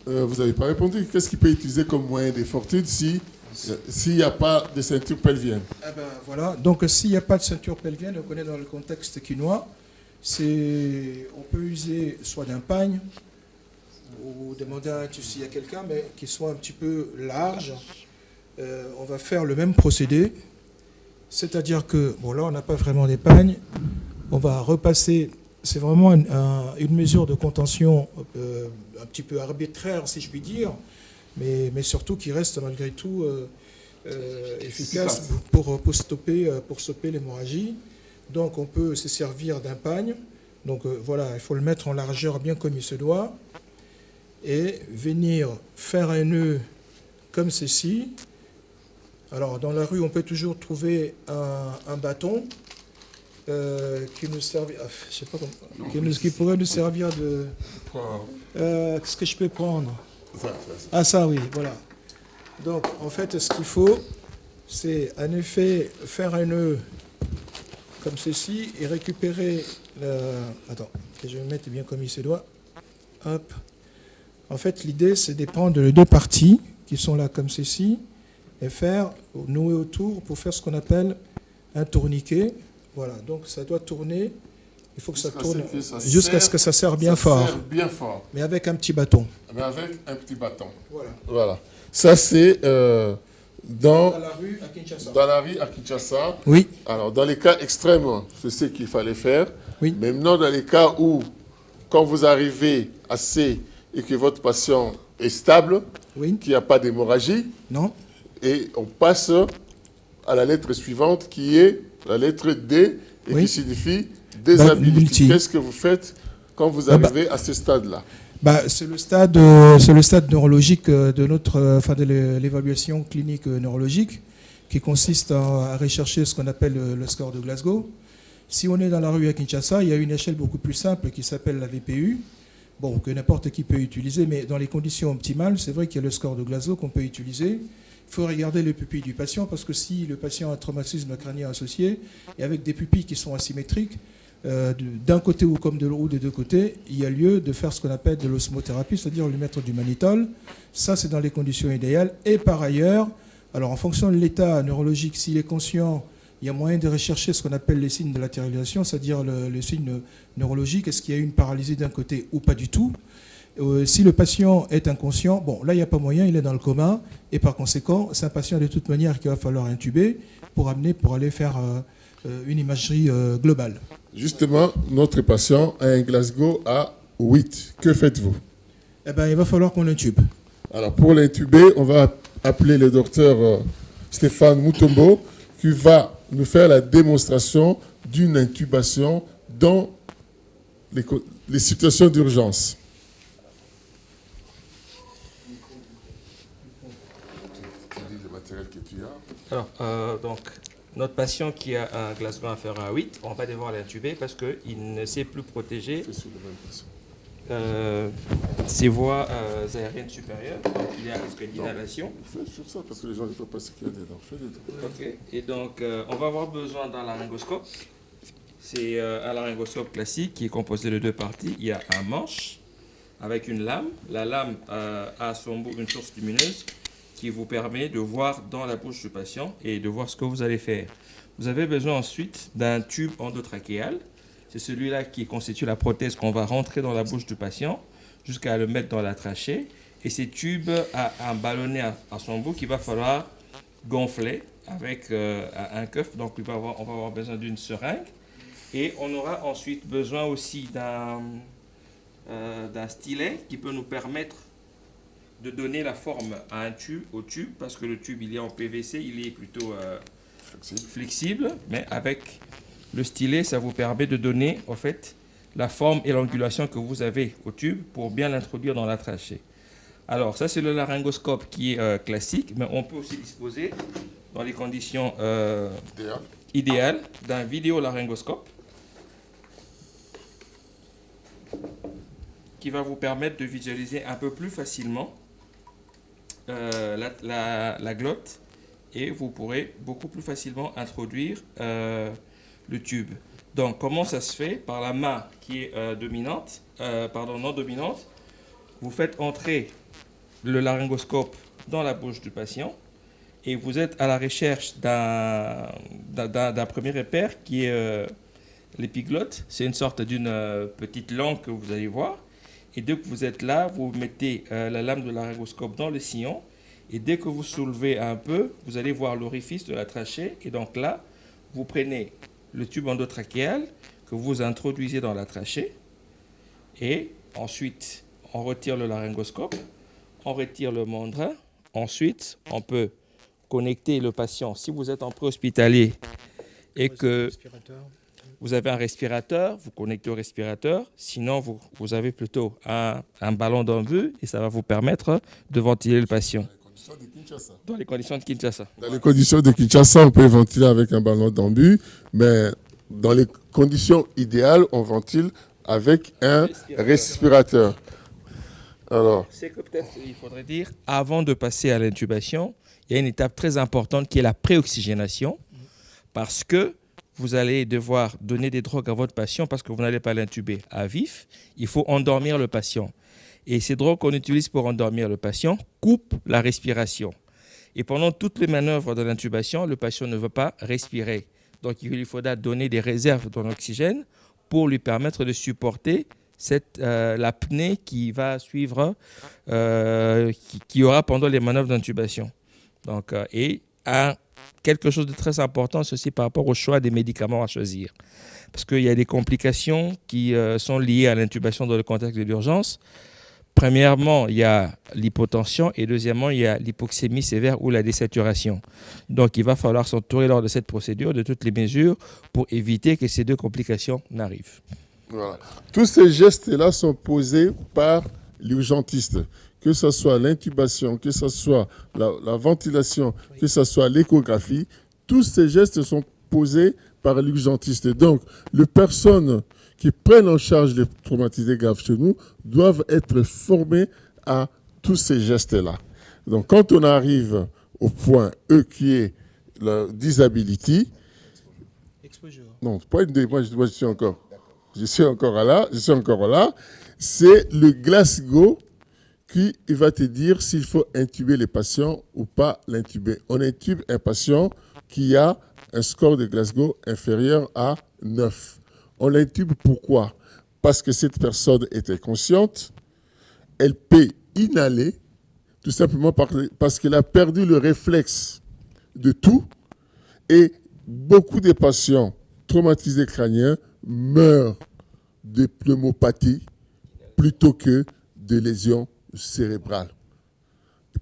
Vous n'avez pas répondu. Qu'est-ce qu'il peut utiliser comme moyen de fortune s'il n'y a pas de ceinture pelvienne? Voilà. Donc, s'il n'y a pas de ceinture pelvienne, on connaît dans le contexte quinois, on peut user soit d'un pagne ou demander un tissu à quelqu'un, mais qui soit un petit peu large. On va faire le même procédé. C'est-à-dire que, bon, là, on n'a pas vraiment des pagnes. On va repasser. C'est vraiment une mesure de contention un petit peu arbitraire, si je puis dire, mais surtout qui reste malgré tout efficace pour stopper l'hémorragie. Donc on peut se servir d'un pagne. Donc voilà, il faut le mettre en largeur bien comme il se doit et venir faire un nœud comme ceci. Alors dans la rue, on peut toujours trouver un bâton qui nous servit, je sais pas comment, qui pourrait nous servir de. Qu'est-ce que je peux prendre? Ça oui, voilà. Donc en fait, ce qu'il faut, c'est en effet faire un nœud comme ceci et récupérer. Attends, que je vais mettre bien comme il se doit. Hop. En fait, l'idée, c'est de prendre les deux parties qui sont là comme ceci et nouer autour pour faire ce qu'on appelle un tourniquet. Voilà, donc ça doit tourner. Il faut que ça tourne jusqu'à ce que ça serre bien fort. Mais avec un petit bâton. Voilà. Ça, c'est dans la rue à Kinshasa. Oui. Alors, dans les cas extrêmes, c'est ce qu'il fallait faire. Oui. Mais maintenant, dans les cas où, quand vous arrivez assez et que votre patient est stable, oui, qu'il n'y a pas d'hémorragie, non, et on passe à la lettre suivante qui est la lettre D et qui signifie déshabilité. Qu'est-ce que vous faites quand vous arrivez à ce stade-là? C'est le stade neurologique de l'évaluation clinique neurologique qui consiste à rechercher ce qu'on appelle le score de Glasgow. Si on est dans la rue à Kinshasa, il y a une échelle beaucoup plus simple qui s'appelle la VPU, que n'importe qui peut utiliser, mais dans les conditions optimales, c'est vrai qu'il y a le score de Glasgow qu'on peut utiliser. Il faut regarder les pupilles du patient parce que si le patient a un traumatisme crânien associé et avec des pupilles qui sont asymétriques, d'un côté ou comme des deux côtés, il y a lieu de faire ce qu'on appelle de l'osmothérapie, c'est-à-dire lui mettre du mannitol. Ça, c'est dans les conditions idéales. Et par ailleurs, alors en fonction de l'état neurologique, s'il est conscient, il y a moyen de rechercher ce qu'on appelle les signes de latéralisation, c'est-à-dire le signe neurologique. Est-ce qu'il y a une paralysie d'un côté ou pas du tout? Si le patient est inconscient, là, il n'y a pas moyen, il est dans le coma. Et par conséquent, c'est un patient de toute manière qu'il va falloir intuber pour aller faire une imagerie globale. Justement, notre patient a un Glasgow à 8. Que faites-vous? Il va falloir qu'on l'intube. Alors, pour l'intuber, on va appeler le docteur Stéphane Mutombo qui va nous faire la démonstration d'une intubation dans les situations d'urgence. Alors, donc, notre patient qui a un Glasgow inférieur à 8, on va devoir l'intuber parce qu'il ne s'est plus protégé. ces voies aériennes supérieures. Donc, il y a un risque d'inhalation. Fais sur ça, parce que les gens ne peuvent pas ce qu'il y a dedans. Fais dedans. Ok. Et donc, on va avoir besoin d'un laryngoscope. C'est un laryngoscope classique qui est composé de 2 parties. Il y a un manche avec une lame. La lame a à son bout une source lumineuse qui vous permet de voir dans la bouche du patient et de voir ce que vous allez faire. Vous avez besoin ensuite d'un tube endotrachéal. C'est celui-là qui constitue la prothèse qu'on va rentrer dans la bouche du patient jusqu'à le mettre dans la trachée. Et ces tubes a un ballonnet à son bout qu'il va falloir gonfler avec un cuff. Donc on va avoir besoin d'une seringue. Et on aura ensuite besoin aussi d'un stylet qui peut nous permettre de donner la forme à au tube, parce que le tube il est en PVC, il est plutôt flexible, mais avec le stylet, ça vous permet de donner en fait la forme et l'angulation que vous avez au tube pour bien l'introduire dans la trachée. Alors ça c'est le laryngoscope qui est classique, mais on peut aussi disposer dans les conditions idéales d'un vidéolaryngoscope qui va vous permettre de visualiser un peu plus facilement la glotte, et vous pourrez beaucoup plus facilement introduire le tube. Donc comment ça se fait? Par la main qui est non dominante, vous faites entrer le laryngoscope dans la bouche du patient et vous êtes à la recherche d'un premier repère qui est l'épiglotte. C'est une sorte d'une petite langue que vous allez voir. Et dès que vous êtes là, vous mettez la lame de laryngoscope dans le sillon. Et dès que vous soulevez un peu, vous allez voir l'orifice de la trachée. Et donc là, vous prenez le tube endotrachéal que vous introduisez dans la trachée. Et ensuite, on retire le laryngoscope, on retire le mandrin. Ensuite, on peut connecter le patient. Si vous êtes en préhospitalier et que vous avez un respirateur, vous connectez au respirateur. Sinon, vous avez plutôt un ballon d'embu et ça va vous permettre de ventiler le patient. Dans les conditions de Kinshasa. Dans les conditions de Kinshasa, on peut ventiler avec un ballon d'embu, mais dans les conditions idéales, on ventile avec un respirateur. Alors, c'est que peut-être il faudrait dire, avant de passer à l'intubation, il y a une étape très importante qui est la préoxygénation, parce que vous allez devoir donner des drogues à votre patient parce que vous n'allez pas l'intuber à vif. Il faut endormir le patient. Et ces drogues qu'on utilise pour endormir le patient coupent la respiration. Et pendant toutes les manœuvres de l'intubation, le patient ne veut pas respirer. Donc il lui faudra donner des réserves dans l'oxygène pour lui permettre de supporter l'apnée qui va suivre, qui y aura pendant les manœuvres d'intubation. Donc, quelque chose de très important, c'est aussi par rapport au choix des médicaments à choisir. Parce qu'il y a des complications qui sont liées à l'intubation dans le contexte de l'urgence. Premièrement, il y a l'hypotension et deuxièmement, il y a l'hypoxémie sévère ou la désaturation. Donc, il va falloir s'entourer lors de cette procédure de toutes les mesures pour éviter que ces deux complications n'arrivent. Voilà. Tous ces gestes-là sont posés par l'urgentiste. Que ce soit l'intubation, que ce soit la ventilation, que ce soit l'échographie, tous ces gestes sont posés par l'urgentiste. Donc, les personnes qui prennent en charge les traumatisés graves chez nous doivent être formées à tous ces gestes-là. Donc, quand on arrive au point E qui est la disability, non, point D, moi je suis encore là, c'est le Glasgow qui va te dire s'il faut intuber les patients ou pas l'intuber. On intube un patient qui a un score de Glasgow inférieur à 9. On l'intube pourquoi? Parce que cette personne était consciente, elle peut inhaler, tout simplement parce qu'elle a perdu le réflexe de tout, et beaucoup de patients traumatisés crâniens meurent de pneumopathie plutôt que de lésions cérébrales.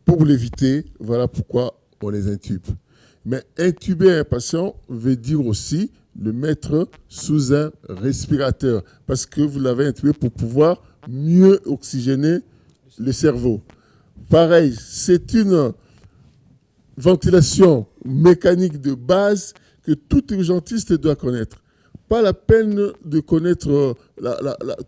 Pour l'éviter, voilà pourquoi on les intube. Mais intuber un patient veut dire aussi le mettre sous un respirateur, parce que vous l'avez intubé pour pouvoir mieux oxygéner le cerveau. Pareil, c'est une ventilation mécanique de base que tout urgentiste doit connaître. pas la peine de connaître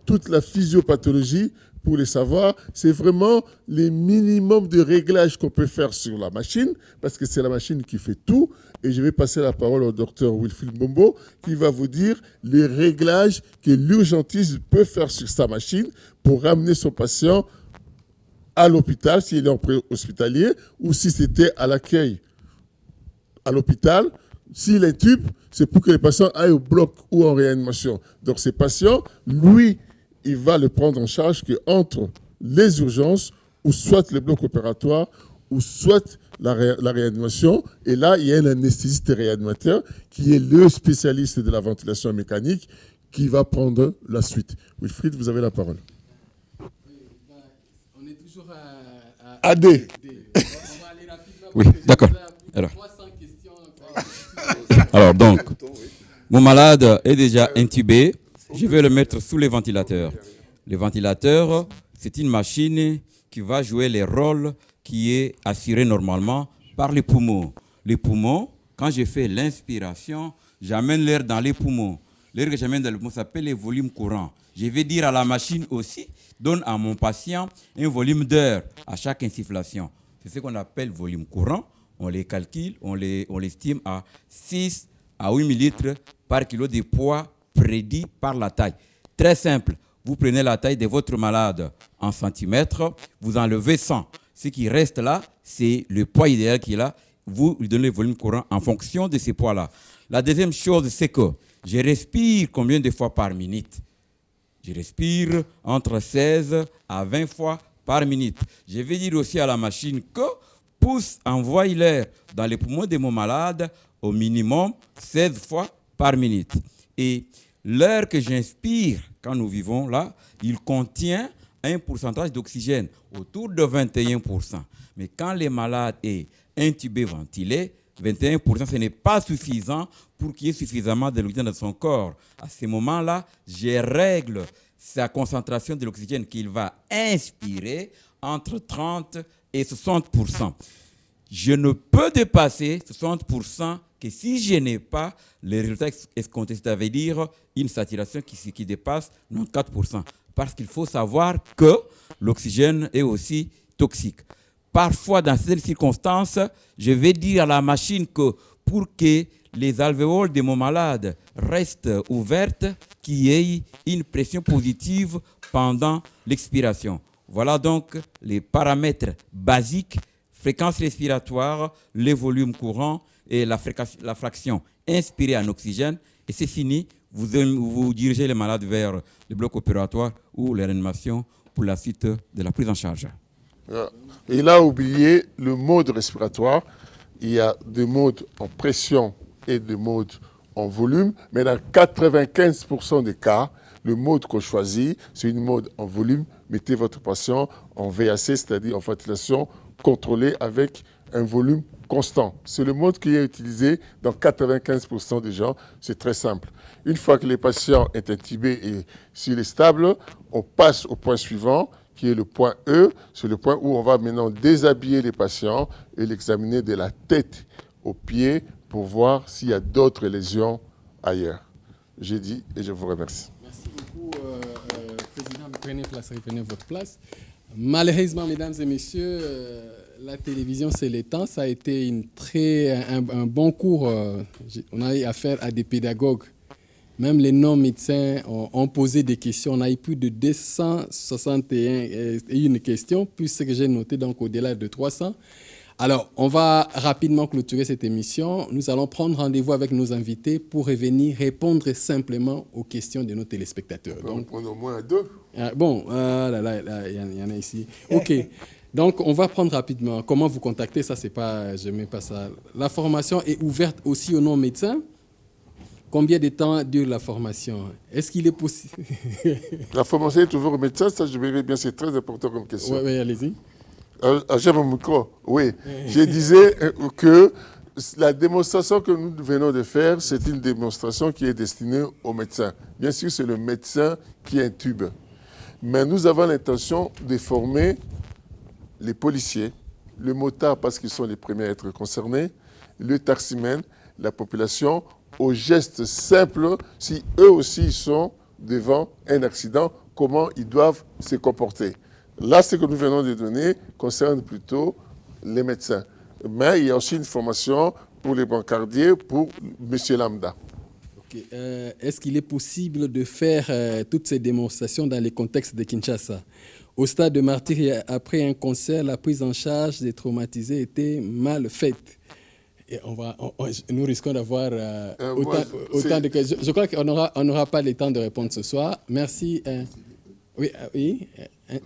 toute la physiopathologie pour les savoir. C'est vraiment les minimums de réglages qu'on peut faire sur la machine, parce que c'est la machine qui fait tout. Et je vais passer la parole au docteur Wilfried Mbombo, qui va vous dire les réglages que l'urgentiste peut faire sur sa machine pour ramener son patient à l'hôpital, s'il est en pré-hospitalier, ou si c'était à l'accueil à l'hôpital. S'il intube, c'est pour que les patients aillent au bloc ou en réanimation. Donc ces patients, lui, il va le prendre en charge entre les urgences, ou soit le bloc opératoire, ou soit la réanimation. Et là, il y a un anesthésiste réanimateur qui est le spécialiste de la ventilation mécanique qui va prendre la suite. Wilfried, vous avez la parole. On est toujours à AD. On va aller rapidement. Oui, d'accord. Alors. 300 questions. Alors donc, mon malade est déjà intubé. Je vais le mettre sous les ventilateurs. Le ventilateur, c'est une machine qui va jouer les rôles qui est assuré normalement par les poumons. Les poumons, quand je fais l'inspiration, j'amène l'air dans les poumons. L'air que j'amène dans les poumons s'appelle le volume courant. Je vais dire à la machine aussi, donne à mon patient un volume d'air à chaque insufflation. C'est ce qu'on appelle volume courant. On les calcule, on l'estime à 6 à 8 millilitres par kilo de poids prédit par la taille. Très simple, vous prenez la taille de votre malade en centimètres, vous enlevez 100. Ce qui reste là, c'est le poids idéal qui est là. Vous lui donnez le volume courant en fonction de ces poids-là. La deuxième chose, c'est que je respire combien de fois par minute? Je respire entre 16 à 20 fois par minute. Je vais dire aussi à la machine que envoie l'air dans les poumons de mon malade au minimum 16 fois par minute. Et l'air que j'inspire quand nous vivons là, il contient un pourcentage d'oxygène autour de 21%. Mais quand le malade est intubé, ventilé, 21%, ce n'est pas suffisant pour qu'il y ait suffisamment de l'oxygène dans son corps. À ce moment-là, je règle sa concentration de l'oxygène qu'il va inspirer entre 30 et 60%. Je ne peux dépasser 60% que si je n'ai pas les résultats escomptés, c'est-à-dire une saturation qui dépasse 94%. Parce qu'il faut savoir que l'oxygène est aussi toxique. Parfois, dans certaines circonstances, je vais dire à la machine que pour que les alvéoles de mon malade restent ouvertes, qu'il y ait une pression positive pendant l'expiration. Voilà donc les paramètres basiques, fréquence respiratoire, le volume courant et la fraction inspirée en oxygène. Et c'est fini, vous dirigez les malades vers le bloc opératoire ou la réanimation pour la suite de la prise en charge. Il a oublié le mode respiratoire. Il y a des modes en pression et des modes en volume, mais dans 95% des cas, le mode qu'on choisit, c'est une mode en volume. Mettez votre patient en VAC, c'est-à-dire en ventilation contrôlée avec un volume constant. C'est le mode qui est utilisé dans 95% des gens. C'est très simple. Une fois que le patient est intubé et s'il est stable, on passe au point suivant, qui est le point E. C'est le point où on va maintenant déshabiller les patients et l'examiner de la tête aux pieds pour voir s'il y a d'autres lésions ailleurs. J'ai dit et je vous remercie. Merci beaucoup, Président. Prenez votre place. Malheureusement, mesdames et messieurs, la télévision, c'est le temps. Ça a été un bon cours. On a eu affaire à des pédagogues. Même les non-médecins ont posé des questions. On a eu plus de 261 questions, plus ce que j'ai noté, donc au-delà de 300. Alors, on va rapidement clôturer cette émission. Nous allons prendre rendez-vous avec nos invités pour revenir répondre simplement aux questions de nos téléspectateurs. Donc, on au moins deux. Bon, il y en a ici. OK. Donc, on va prendre rapidement. Comment vous contacter? Ça, c'est pas, je ne mets pas ça. La formation est ouverte aussi aux non-médecins. Combien de temps dure la formation? Est-ce qu'il est possible? La formation est toujours aux médecins, ça je verrai bien, c'est très important comme question. Oui, allez-y. J'ai mon micro, oui. Je disais que la démonstration que nous venons de faire, c'est une démonstration qui est destinée aux médecins. Bien sûr, c'est le médecin qui intube. Mais nous avons l'intention de former les policiers, le motard parce qu'ils sont les premiers à être concernés, le taximène, la population, aux gestes simples, si eux aussi sont devant un accident, comment ils doivent se comporter. Là, ce que nous venons de donner concerne plutôt les médecins. Mais il y a aussi une formation pour les brancardiers, pour M. Lambda. Okay. Est-ce qu'il est possible de faire toutes ces démonstrations dans les contextes de Kinshasa? Au stade de Martyr, après un concert, la prise en charge des traumatisés était mal faite. Et nous risquons d'avoir autant de questions. Je crois qu'on n'aura pas le temps de répondre ce soir. Merci. Oui,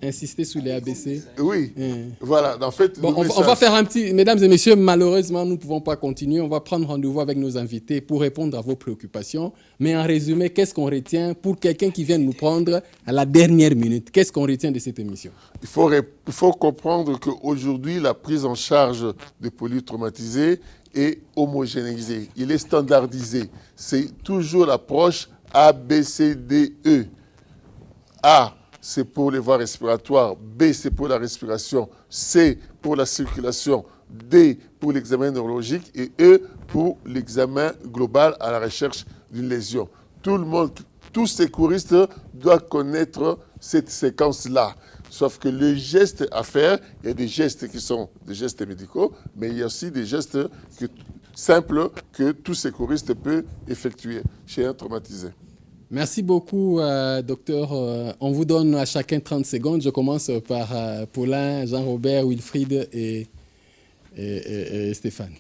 insister sur les ABC. Oui, voilà. En fait, bon, on va faire un petit... Mesdames et messieurs, malheureusement, nous ne pouvons pas continuer. On va prendre rendez-vous avec nos invités pour répondre à vos préoccupations. Mais en résumé, qu'est-ce qu'on retient pour quelqu'un qui vient de nous prendre à la dernière minute? Qu'est-ce qu'on retient de cette émission? Il faut comprendre qu'aujourd'hui, la prise en charge des polytraumatisés est homogénéisée. Il est standardisé. C'est toujours l'approche ABCDE. A, c'est pour les voies respiratoires. B, c'est pour la respiration. C, pour la circulation. D, pour l'examen neurologique. Et E, pour l'examen global à la recherche d'une lésion. Tout le monde, tout secouriste doit connaître cette séquence-là. Sauf que les gestes à faire, il y a des gestes qui sont des gestes médicaux, mais il y a aussi des gestes simples que tout secouriste peut effectuer chez un traumatisé. Merci beaucoup, docteur. On vous donne à chacun 30 secondes. Je commence par Paulin, Jean-Robert, Wilfried et Stéphane.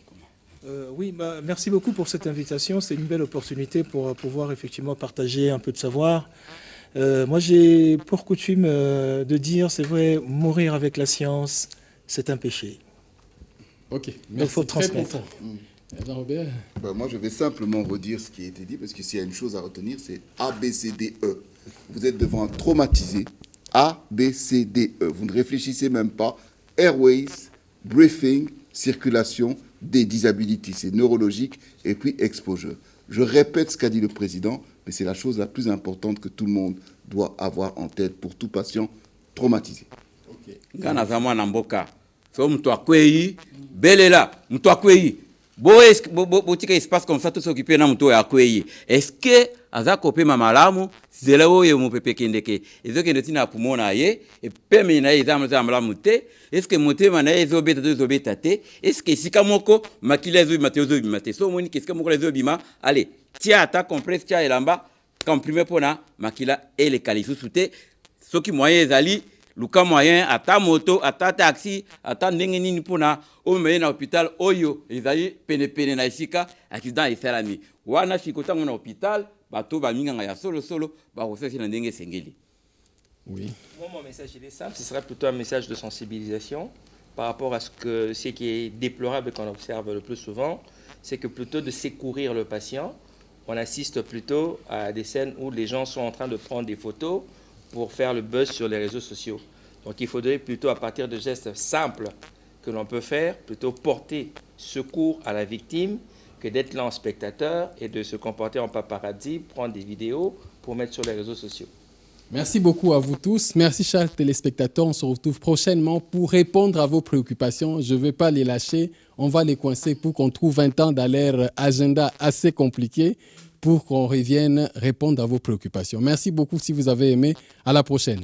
Oui, merci beaucoup pour cette invitation. C'est une belle opportunité pour pouvoir effectivement partager un peu de savoir. Moi, j'ai pour coutume de dire, c'est vrai, mourir avec la science, c'est un péché. Ok, merci. Il faut transmettre. Jean-Robert. Moi, je vais simplement redire ce qui a été dit, parce que s'il y a une chose à retenir, c'est ABCDE. Vous êtes devant un traumatisé, ABCDE. Vous ne réfléchissez même pas. Airways, breathing, circulation, des disabilities, c'est neurologique, et puis exposure. Je répète ce qu'a dit le président, mais c'est la chose la plus importante que tout le monde doit avoir en tête pour tout patient traumatisé. Espace comme ça, tout s'occuper dans mon accueilli. Est-ce que aza kopé mamalamu zela oyo mo pepe kendeke ezoke ndetina pumona ye et peme na ezamla zamla muté est-ce que moté mana ezobeta ezobeta te est-ce que sika moko makila ezobimate ezobimate so moni qu'est-ce que moko ezobima allez tia ata compresse tia elamba comprimer pona makila ele kalisu souté soki moyen ezali luka moyen ata moto ata taxi ata ndenge nini pona omeye na hôpital oyo ezali pene na isika accident esalami wana sikota na hôpital bato ba minganga ya solo ba recherche na ndenge sengeli. Oui. Moi, mon message il est simple, ce sera plutôt un message de sensibilisation par rapport à ce qui est déplorable et qu'on observe le plus souvent, c'est que plutôt de secourir le patient, on assiste plutôt à des scènes où les gens sont en train de prendre des photos pour faire le buzz sur les réseaux sociaux. Donc il faudrait plutôt, à partir de gestes simples que l'on peut faire, plutôt porter secours à la victime que d'être là en spectateur et de se comporter en paparazzi, prendre des vidéos pour mettre sur les réseaux sociaux. Merci beaucoup à vous tous. Merci, chers téléspectateurs. On se retrouve prochainement pour répondre à vos préoccupations. Je ne vais pas les lâcher. On va les coincer pour qu'on trouve un temps dans leur agenda assez compliqué pour qu'on revienne répondre à vos préoccupations. Merci beaucoup si vous avez aimé. À la prochaine.